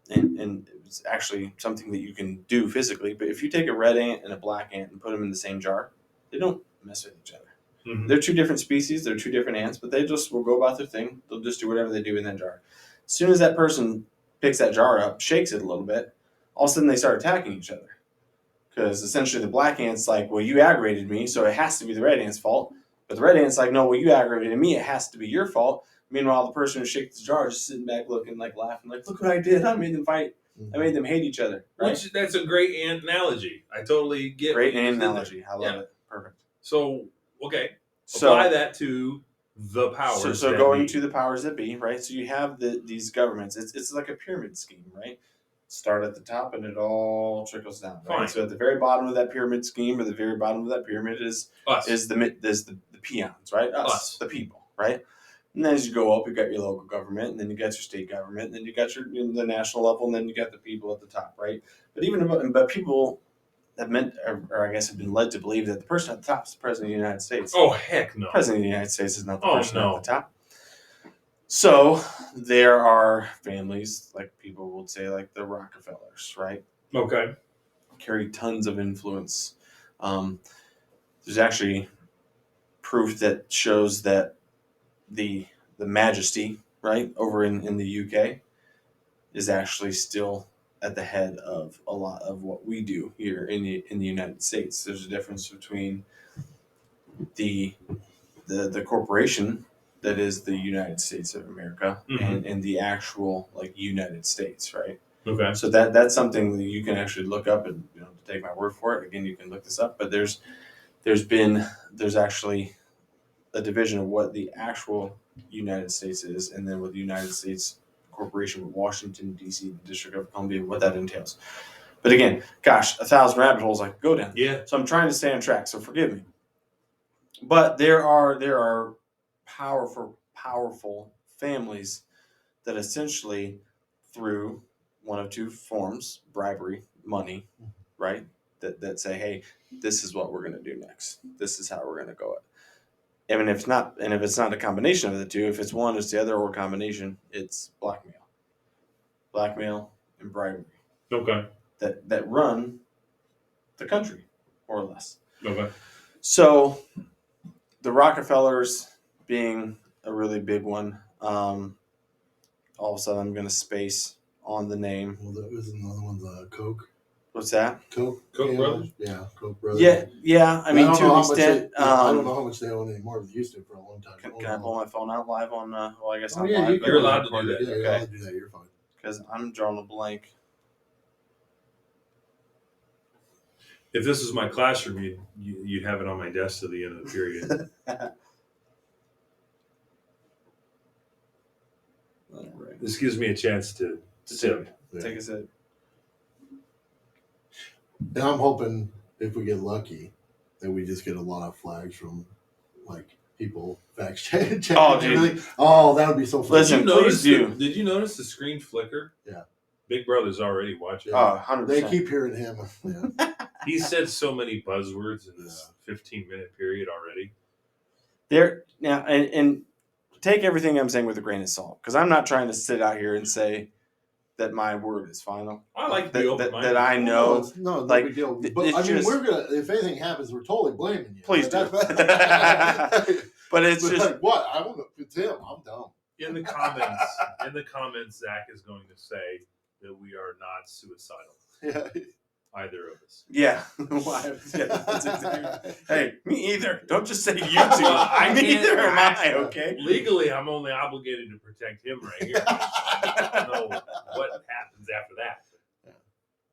S3: and it's actually something that you can do physically. But if you take a red ant and a black ant and put them in the same jar, they don't mess with each other.
S1: Mhm.
S3: They're two different species. They're two different ants, but they just will go about their thing. They'll just do whatever they do in that jar. As soon as that person picks that jar up, shakes it a little bit, all of a sudden they start attacking each other. Because essentially the black ant's like, well, you aggravated me, so it has to be the red ant's fault. But the red ant's like, no, well, you aggravated me, it has to be your fault. Meanwhile, the person who shakes the jar is just sitting back looking, like laughing, like, look what I did. I made them fight. I made them hate each other. Right?
S1: Which that's a great ant analogy. I totally get.
S3: Great
S1: what you
S3: ant
S1: did
S3: analogy.
S1: there.
S3: I love it. Perfect.
S1: So okay,
S3: So
S1: apply that to the powers.
S3: So
S1: that
S3: going
S1: be.
S3: to the powers that be, right? So you have these governments. It's like a pyramid scheme, right? Start at the top and it all trickles down. Right?
S1: Fine.
S3: So at the very bottom of that pyramid scheme, or the very bottom of that pyramid is
S1: Us.
S3: the peons, right? Us, the people, right? And then as you go up, you got your local government, and then you got your state government, and then you got the national level, and then you got the people at the top, right? But people have meant, or I guess have been led to believe that the person at the top is the president of the United States.
S1: Oh heck no!
S3: The president of the United States is not the
S1: Oh,
S3: person
S1: no.
S3: at the top. So there are families, like people would say, like the Rockefellers, right?
S1: Okay.
S3: Carry tons of influence. There's actually proof that shows that the Majesty, right, over in the UK, is actually still at the head of a lot of what we do here in the United States. There's a difference between the corporation that is the United States of America and the actual like United States, right?
S1: Okay.
S3: So that's something that you can actually look up, and to take my word for it. Again, you can look this up, but there's actually a division of what the actual United States is, and then what the United States Corporation with Washington D.C., the District of Columbia, what that entails. But again, gosh, 1,000 rabbit holes I could go down.
S1: Yeah.
S3: So I'm trying to stay on track. So forgive me. But there are powerful families that essentially, through one of two forms, bribery, money, right? That say, hey, this is what we're going to do next. This is how we're going to go it. And if it's not a combination of the two, if it's one, it's the other, or a combination, it's blackmail and bribery.
S1: Okay.
S3: That run the country, more or less.
S1: Okay.
S3: So the Rockefellers being a really big one. All of a sudden, I'm going to space on the name.
S2: Well, that was another one, the Coke.
S3: What's that?
S2: Koch
S1: brothers?
S2: Yeah, Koch brothers.
S3: Yeah. I mean, to an extent.
S2: I don't know how much they own anymore. They used to for a long time.
S3: Can I pull my phone out live on? Well, I guess not
S2: yeah,
S3: live.
S1: you're allowed to do that.
S2: Yeah, you're
S3: Okay.
S2: allowed to do that. You're fine.
S3: Because I'm drawing a blank.
S1: If this was my classroom, you'd have it on my desk to the end of the period.
S3: All right.
S1: This gives me a chance to sip.
S3: Take a sip.
S2: And I'm hoping if we get lucky that we just get a lot of flags from like people fact checking.
S3: Oh, dude.
S2: Everything. Oh, that would be so fun.
S3: Listen, please do.
S1: Did you notice the screen flicker?
S2: Yeah.
S1: Big Brother's already watching.
S3: Oh, 100%.
S2: They keep hearing him. Yeah.
S1: He said so many buzzwords in this 15-minute period already.
S3: There now, and take everything I'm saying with a grain of salt, because I'm not trying to sit out here and say that my word is final.
S1: I like to be open-minded.
S3: that I know.
S2: No,
S3: like,
S2: big deal.
S3: it's
S2: But I mean,
S3: just-
S2: we're gonna. If anything happens, we're totally blaming you.
S3: Please do.
S2: But
S3: But it's just
S2: like, what? I don't know. It's him. I'm dumb.
S1: In the comments, Zach is going to say that we are not suicidal,
S2: Yeah.
S1: either of us.
S3: yeah. That's exactly. Hey, me either. Don't just say you two.
S1: I can't-
S3: Neither am I. Okay.
S1: Legally, I'm only obligated to protect him right here. I don't know what happens after that.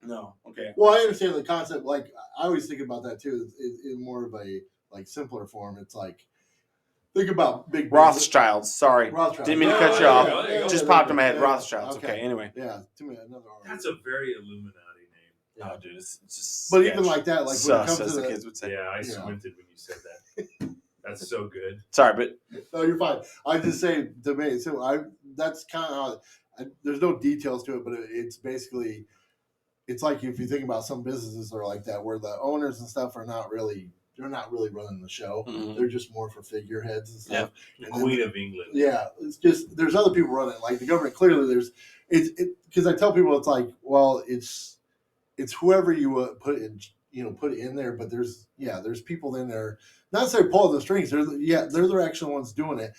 S3: No. Okay.
S2: Well, I understand the concept. Like, I always think about that too. In more of a like simpler form. It's like think about big
S3: Rothschilds. Sorry.
S2: Rothschild.
S3: Didn't mean to cut you
S1: there
S3: off.
S1: you go, there you go.
S3: Just
S2: Yeah,
S3: popped in my head.
S2: yeah.
S3: Rothschilds. Okay. Anyway.
S2: Yeah. To me, another.
S1: That's a very Illuminati name.
S3: Oh, dude, it's just.
S2: But even like that, like when it
S3: sus,
S2: comes
S3: as
S2: to
S3: the kids would say.
S1: Yeah, I squinted when you said that. That's so good.
S3: Sorry, but
S2: No, you're fine. I just say to me, so that's kind of how. There's no details to it, but it's basically, it's like if you think about some businesses are like that, where the owners and stuff are not really, they're not really running the show.
S3: Mhm.
S2: They're just more for figureheads and stuff.
S1: The
S2: And then-
S1: Queen of England.
S2: Yeah, it's just there's other people running it. Like the government, clearly because I tell people it's like, well, it's whoever you put in there, but there's people in there, not necessarily pulling the strings. They're the actual ones doing it,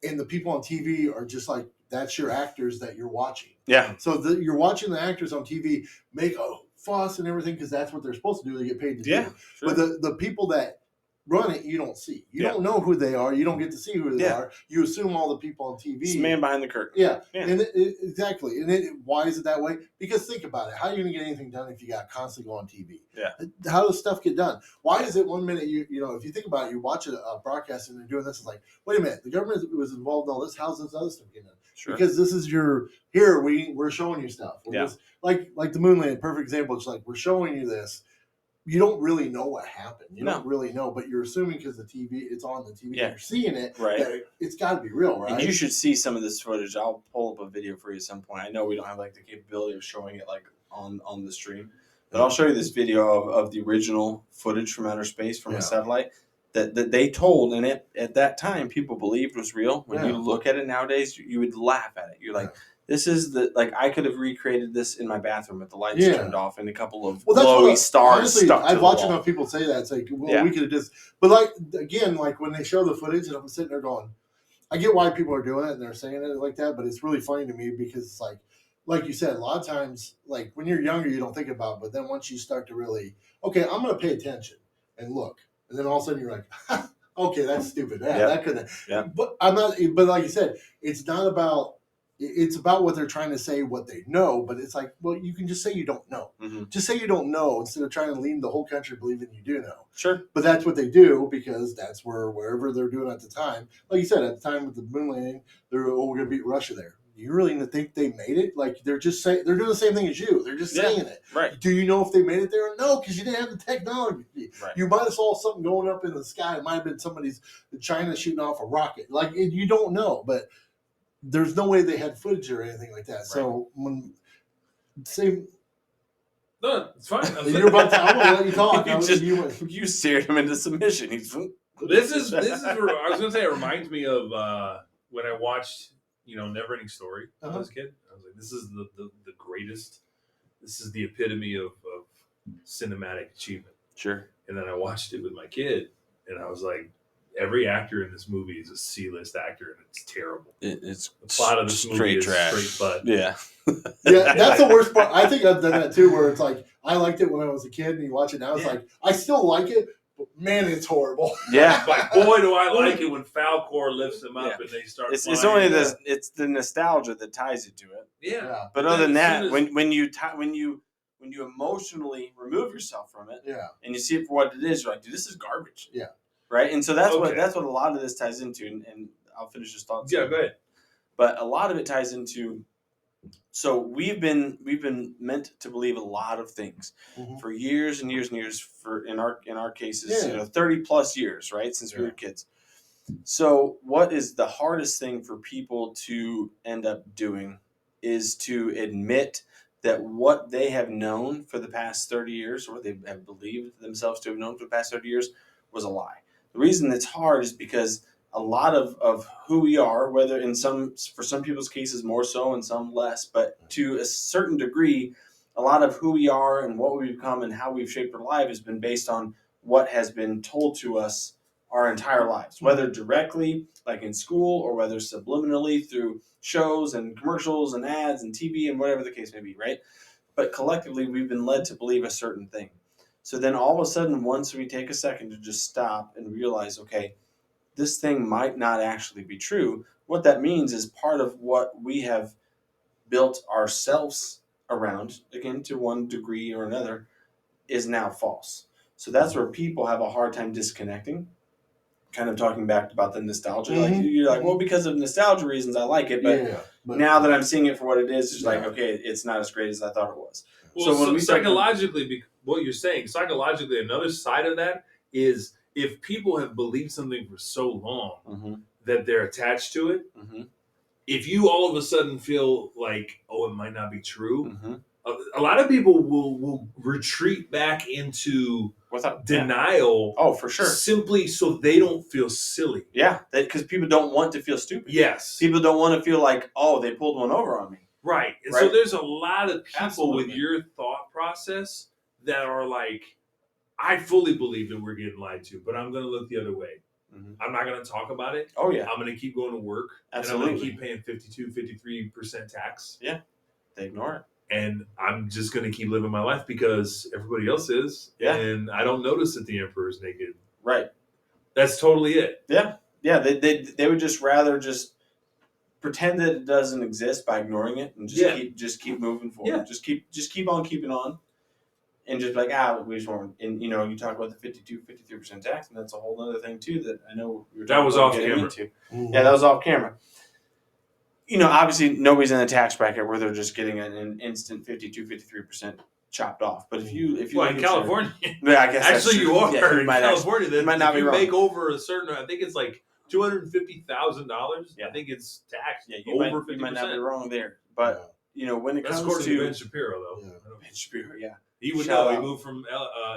S2: and the people on TV are just like, that's your actors that you're watching.
S3: Yeah.
S2: So you're watching the actors on TV make a fuss and everything because that's what they're supposed to do. They get paid to do.
S3: Sure.
S2: But the people that run it, you don't see. You don't know who they are. You don't get to see who they are. You assume all the people on TV.
S3: It's the man behind the curtain.
S2: Yeah. And exactly. And why is it that way? Because think about it. How are you going to get anything done if you got constantly go on TV?
S3: Yeah.
S2: How does stuff get done? Why is it 1 minute if you think about it, you watch a broadcast and they're doing this, it's like, wait a minute, the government was involved in all this. How's this other stuff getting done?
S3: Sure.
S2: Because this is we're showing you stuff. Like the moon landing, perfect example. It's like, we're showing you this. You don't really know what happened. You don't really know, but you're assuming because it's on the TV, you're seeing it,
S3: right?
S2: That it's got to be real, right?
S3: And you should see some of this footage. I'll pull up a video for you at some point. I know we don't have like the capability of showing it like on the stream, but I'll show you this video of the original footage from outer space from a satellite that they told, and at that time people believed was real. When you look at it nowadays, you would laugh at it. You're like, this is I could have recreated this in my bathroom with the lights turned off and a couple of glowy stars
S2: honestly,
S3: stuck to
S2: I've
S3: the
S2: watched
S3: wall.
S2: enough people say that. It's like, well, we could have just, but like, again, like when they show the footage and I'm sitting there going, I get why people are doing it and they're saying it like that, but it's really funny to me because it's like you said, a lot of times, like when you're younger, you don't think about it, but then once you start to really, okay, I'm going to pay attention and look, and then all of a sudden you're like, okay, that's stupid. That couldn't. Yeah. But I'm not. But like you said, it's not about. It's about what they're trying to say, what they know. But it's like, well, you can just say you don't know.
S3: Mm-hmm.
S2: Just say you don't know instead of trying to lead the whole country believing you do know.
S3: Sure.
S2: But that's what they do because that's wherever they're doing at the time. Like you said, at the time with the moon landing, we're going to beat Russia there. You really think they made it? Like they're just saying they're doing the same thing as you. They're just saying it.
S3: Right.
S2: Do you know if they made it there? No, because you didn't have the technology.
S3: Right.
S2: You might have saw something going up in the sky. It might have been China shooting off a rocket. Like you don't know, but there's no way they had footage or anything like that. Right. So when
S1: no, it's fine.
S2: You're about to. I'm gonna let you talk.
S3: You steered him into submission.
S1: This is where I was gonna say. It reminds me of when I watched. Never-ending Story when I was a kid. I was like, this is the greatest. This is the epitome of cinematic achievement.
S3: Sure.
S1: And then I watched it with my kid, and I was like, every actor in this movie is a C-list actor, and it's terrible.
S3: It's
S1: the plot of this movie is straight butt.
S3: Yeah.
S2: Yeah, that's the worst part. I think I've done that too, where it's like, I liked it when I was a kid, and you watch it now, it's like, I still like it, but man, it's horrible.
S3: Yeah.
S1: But boy, do I like it when Falcor lifts them up and they start
S3: It's only it's the nostalgia that ties you to it.
S1: Yeah.
S3: But other than that, when you emotionally remove yourself from it, and you see it for what it is, you're like, dude, this is garbage.
S2: Yeah.
S3: Right? And so that's what a lot of this ties into, and I'll finish this thought.
S1: Yeah, go ahead.
S3: But a lot of it ties into. So we've been meant to believe a lot of things for years and years and years. For in our cases, 30 plus years, right, since we were kids. So what is the hardest thing for people to end up doing is to admit that what they have known for the past 30 years, or they have believed themselves to have known for the past 30 years, was a lie. The reason it's hard is because a lot of who we are, whether for some people's cases more so and some less, but to a certain degree, a lot of who we are and what we've become and how we've shaped our life has been based on what has been told to us our entire lives, whether directly, like in school, or whether subliminally through shows and commercials and ads and TV and whatever the case may be, right? But collectively, we've been led to believe a certain thing. So then all of a sudden, once we take a second to just stop and realize, okay, this thing might not actually be true, what that means is part of what we have built ourselves around, again, to one degree or another, is now false. So that's where people have a hard time disconnecting, kind of talking back about the nostalgia. Like you're like, well, because of nostalgia reasons, I like it, but now that I'm seeing it for what it is, it's like, okay, it's not as great as I thought it was.
S1: Well, so when we psychologically, what you're saying, psychologically, another side of that is if people have believed something for so long that they're attached to it, if you all of a sudden feel like, oh, it might not be true, a lot of people will retreat back into denial.
S3: Oh, for sure.
S1: Simply so they don't feel silly.
S3: Yeah, because people don't want to feel stupid.
S1: Yes.
S3: People don't want to feel like, oh, they pulled one over on me.
S1: Right. And
S3: Right.
S1: so there's a lot of people with
S3: Absolutely.
S1: your thought process that are like, I fully believe that we're getting lied to, but I'm going to look the other way.
S3: Mhm.
S1: I'm not going to talk about it.
S3: Oh yeah,
S1: I'm going to keep going to work. And I'm
S3: absolutely.
S1: going to keep paying 53% tax.
S3: They ignore it.
S1: And I'm just going to keep living my life because everybody else is.
S3: Yeah.
S1: And I don't notice that the emperor's naked.
S3: Right.
S1: That's totally it.
S3: Yeah. They would just rather just pretend that it doesn't exist by ignoring it and just keep moving forward.
S1: Yeah.
S3: Just keep on keeping on, and just like we just want. And you talk about the 53% tax, and that's a whole other thing too that I know we were
S1: That
S3: talking
S1: was
S3: about
S1: off
S3: getting
S1: camera.
S3: into.
S2: Mhm.
S3: Yeah, that was off camera. Obviously nobody's in the tax bracket where they're just getting an instant 53% chopped off. But if you
S1: Well,
S3: look
S1: in
S3: at
S1: California,
S3: yeah, I guess that's
S1: actually
S3: true.
S1: you are
S3: Yeah,
S1: in California.
S3: you might not
S1: if
S3: be
S1: you
S3: wrong.
S1: make over a certain, I think it's like $250,000.
S3: Yeah.
S1: I think it's taxed
S3: Yeah,
S1: over 50%.
S3: you might not be wrong there. But when it
S1: That's
S3: comes
S1: according
S3: to
S1: to Ben Shapiro, though.
S2: Yeah.
S3: Ben Shapiro, yeah.
S1: He would
S3: Shout
S1: know. He
S3: out.
S1: moved from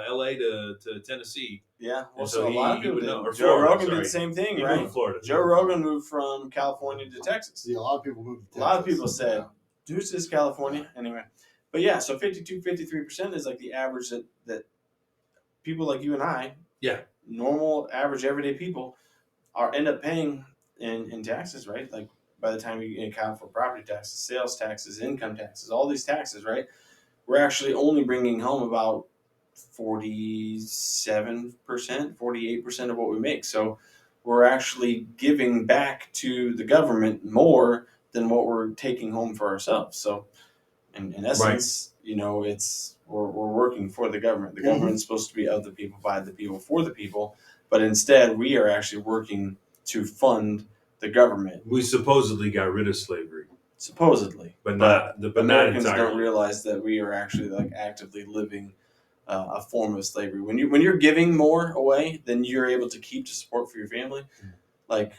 S1: L.A. to Tennessee.
S3: Yeah, well,
S1: And
S3: so
S1: so
S3: a lot of
S1: he
S3: people
S1: would
S3: did.
S1: know. Or
S3: Joe
S1: Florida,
S3: Rogan
S1: sorry.
S3: did the same thing,
S1: He
S3: right?
S1: moved to Florida.
S3: Joe Rogan moved from California to Texas.
S2: See, a lot of people move to Texas.
S3: A lot of people said, deuces, California. Anyway. But yeah, so 53% is like the average that people like you and I,
S1: Yeah.
S3: normal, average, everyday people, end up paying in taxes, right? Like by the time you account for property taxes, sales taxes, income taxes, all these taxes, right? We're actually only bringing home about 47%, 48% of what we make. So we're actually giving back to the government more than what we're taking home for ourselves. So in essence, we're working for the government. The government's supposed to be of the people, by the people, for the people. But instead, we are actually working to fund the government.
S1: We supposedly got rid of slavery,
S3: Supposedly.
S1: but not
S3: Americans
S1: entirely.
S3: don't realize that we are actually like actively living a form of slavery. When you're giving more away than you're able to keep to support for your family, like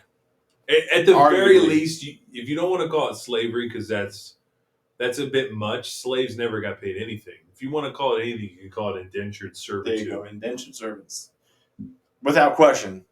S1: At the very
S3: arguably.
S1: least, if you don't want to call it slavery, because that's a bit much. Slaves never got paid anything. If you want to call it anything, you can call it indentured
S3: there
S1: servitude.
S3: you go, indentured servants. Without question,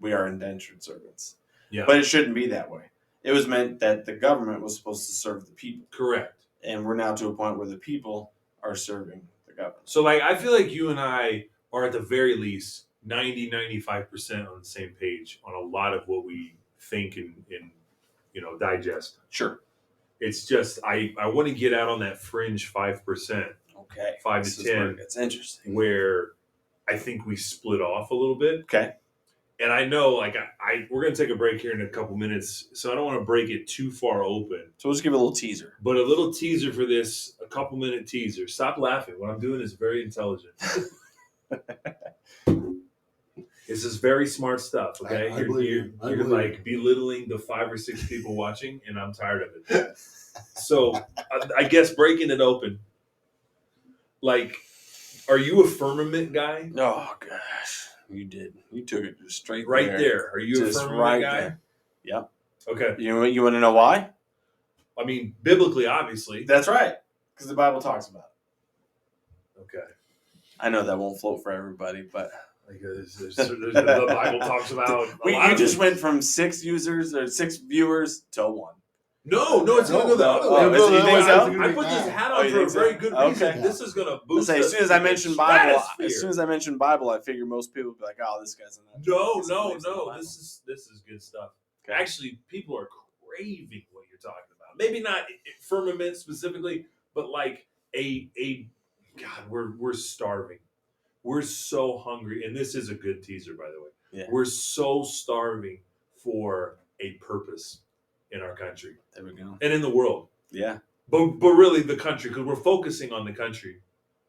S3: we are indentured servants.
S1: Yeah.
S3: But it shouldn't be that way. It was meant that the government was supposed to serve the people.
S1: Correct.
S3: And we're now to a point where the people are serving the government.
S1: So, I feel like you and I are at the very least 95% on the same page on a lot of what we think and digest.
S3: Sure.
S1: It's just I want to get out on that fringe 5%.
S3: Okay.
S1: 5
S3: This
S1: to
S3: is where
S1: 10.
S3: it gets interesting.
S1: Where I think we split off a little bit.
S3: Okay.
S1: And I know, we're going to take a break here in a couple minutes, so I don't want to break it too far open.
S3: So we'll just give a little teaser.
S1: But a little teaser for this, a couple minute teaser. Stop laughing. What I'm doing is very intelligent. This is very smart stuff, okay?
S2: I believe
S1: You're
S2: you. I believe
S1: like belittling the 5 or 6 people watching, and I'm tired of it. So I guess breaking it open, are you a firmament guy?
S3: Oh, gosh. You did. You took it just straight
S1: Right there. Are you a
S3: Just
S1: firmament
S3: right
S1: guy?
S3: there. Yep.
S1: Okay.
S3: You want to know why?
S1: I mean, biblically, obviously.
S3: That's right. Because the Bible talks about it.
S1: Okay.
S3: I know that won't float for everybody, but
S1: The Bible talks about.
S3: you just went from 6 users or 6 viewers to 1.
S1: No, it's going to go the other way.
S3: you think so?
S1: I put this hat
S3: Oh,
S1: on
S3: you
S1: for a
S3: think so?
S1: very good reason.
S3: Okay.
S1: This is going to
S3: Let's
S1: boost
S3: say,
S1: us
S3: as soon as
S1: to
S3: I
S1: the
S3: mention Bible,
S1: stratosphere.
S3: I figure most people would be like, "Oh, this guy's a
S1: No.
S3: Bible.
S1: This is good stuff.
S3: Okay.
S1: Actually, people are craving what you're talking about. Maybe not firmament specifically, but like a God, we're starving. We're so hungry, and this is a good teaser, by the way.
S3: Yeah.
S1: We're so starving for a purpose in our country
S3: There we go.
S1: and in the world.
S3: Yeah.
S1: But really the country, because we're focusing on the country.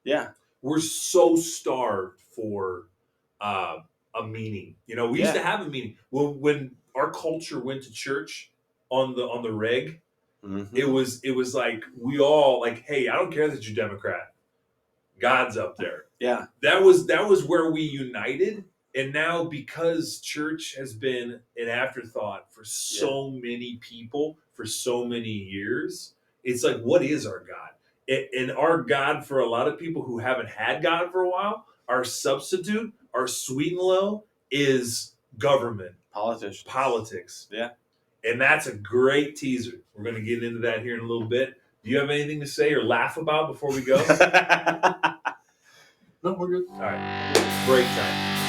S3: Yeah.
S1: We're so starved for a meaning. We used to have a meaning. When our culture went to church on the reg,
S3: Mm-hmm.
S1: it was like we all like, hey, I don't care that you're Democrat. God's up there.
S3: Yeah.
S1: That was where we united. And now because church has been an afterthought for so many people for so many years, it's like, what is our God? And our God, for a lot of people who haven't had God for a while, our substitute, our sweet and low, is government.
S3: Politics.
S1: Politics.
S3: Yeah.
S1: And that's a great teaser. We're going to get into that here in a little bit. Do you have anything to say or laugh about before we go?
S2: No, we're good.
S1: All right. Break time.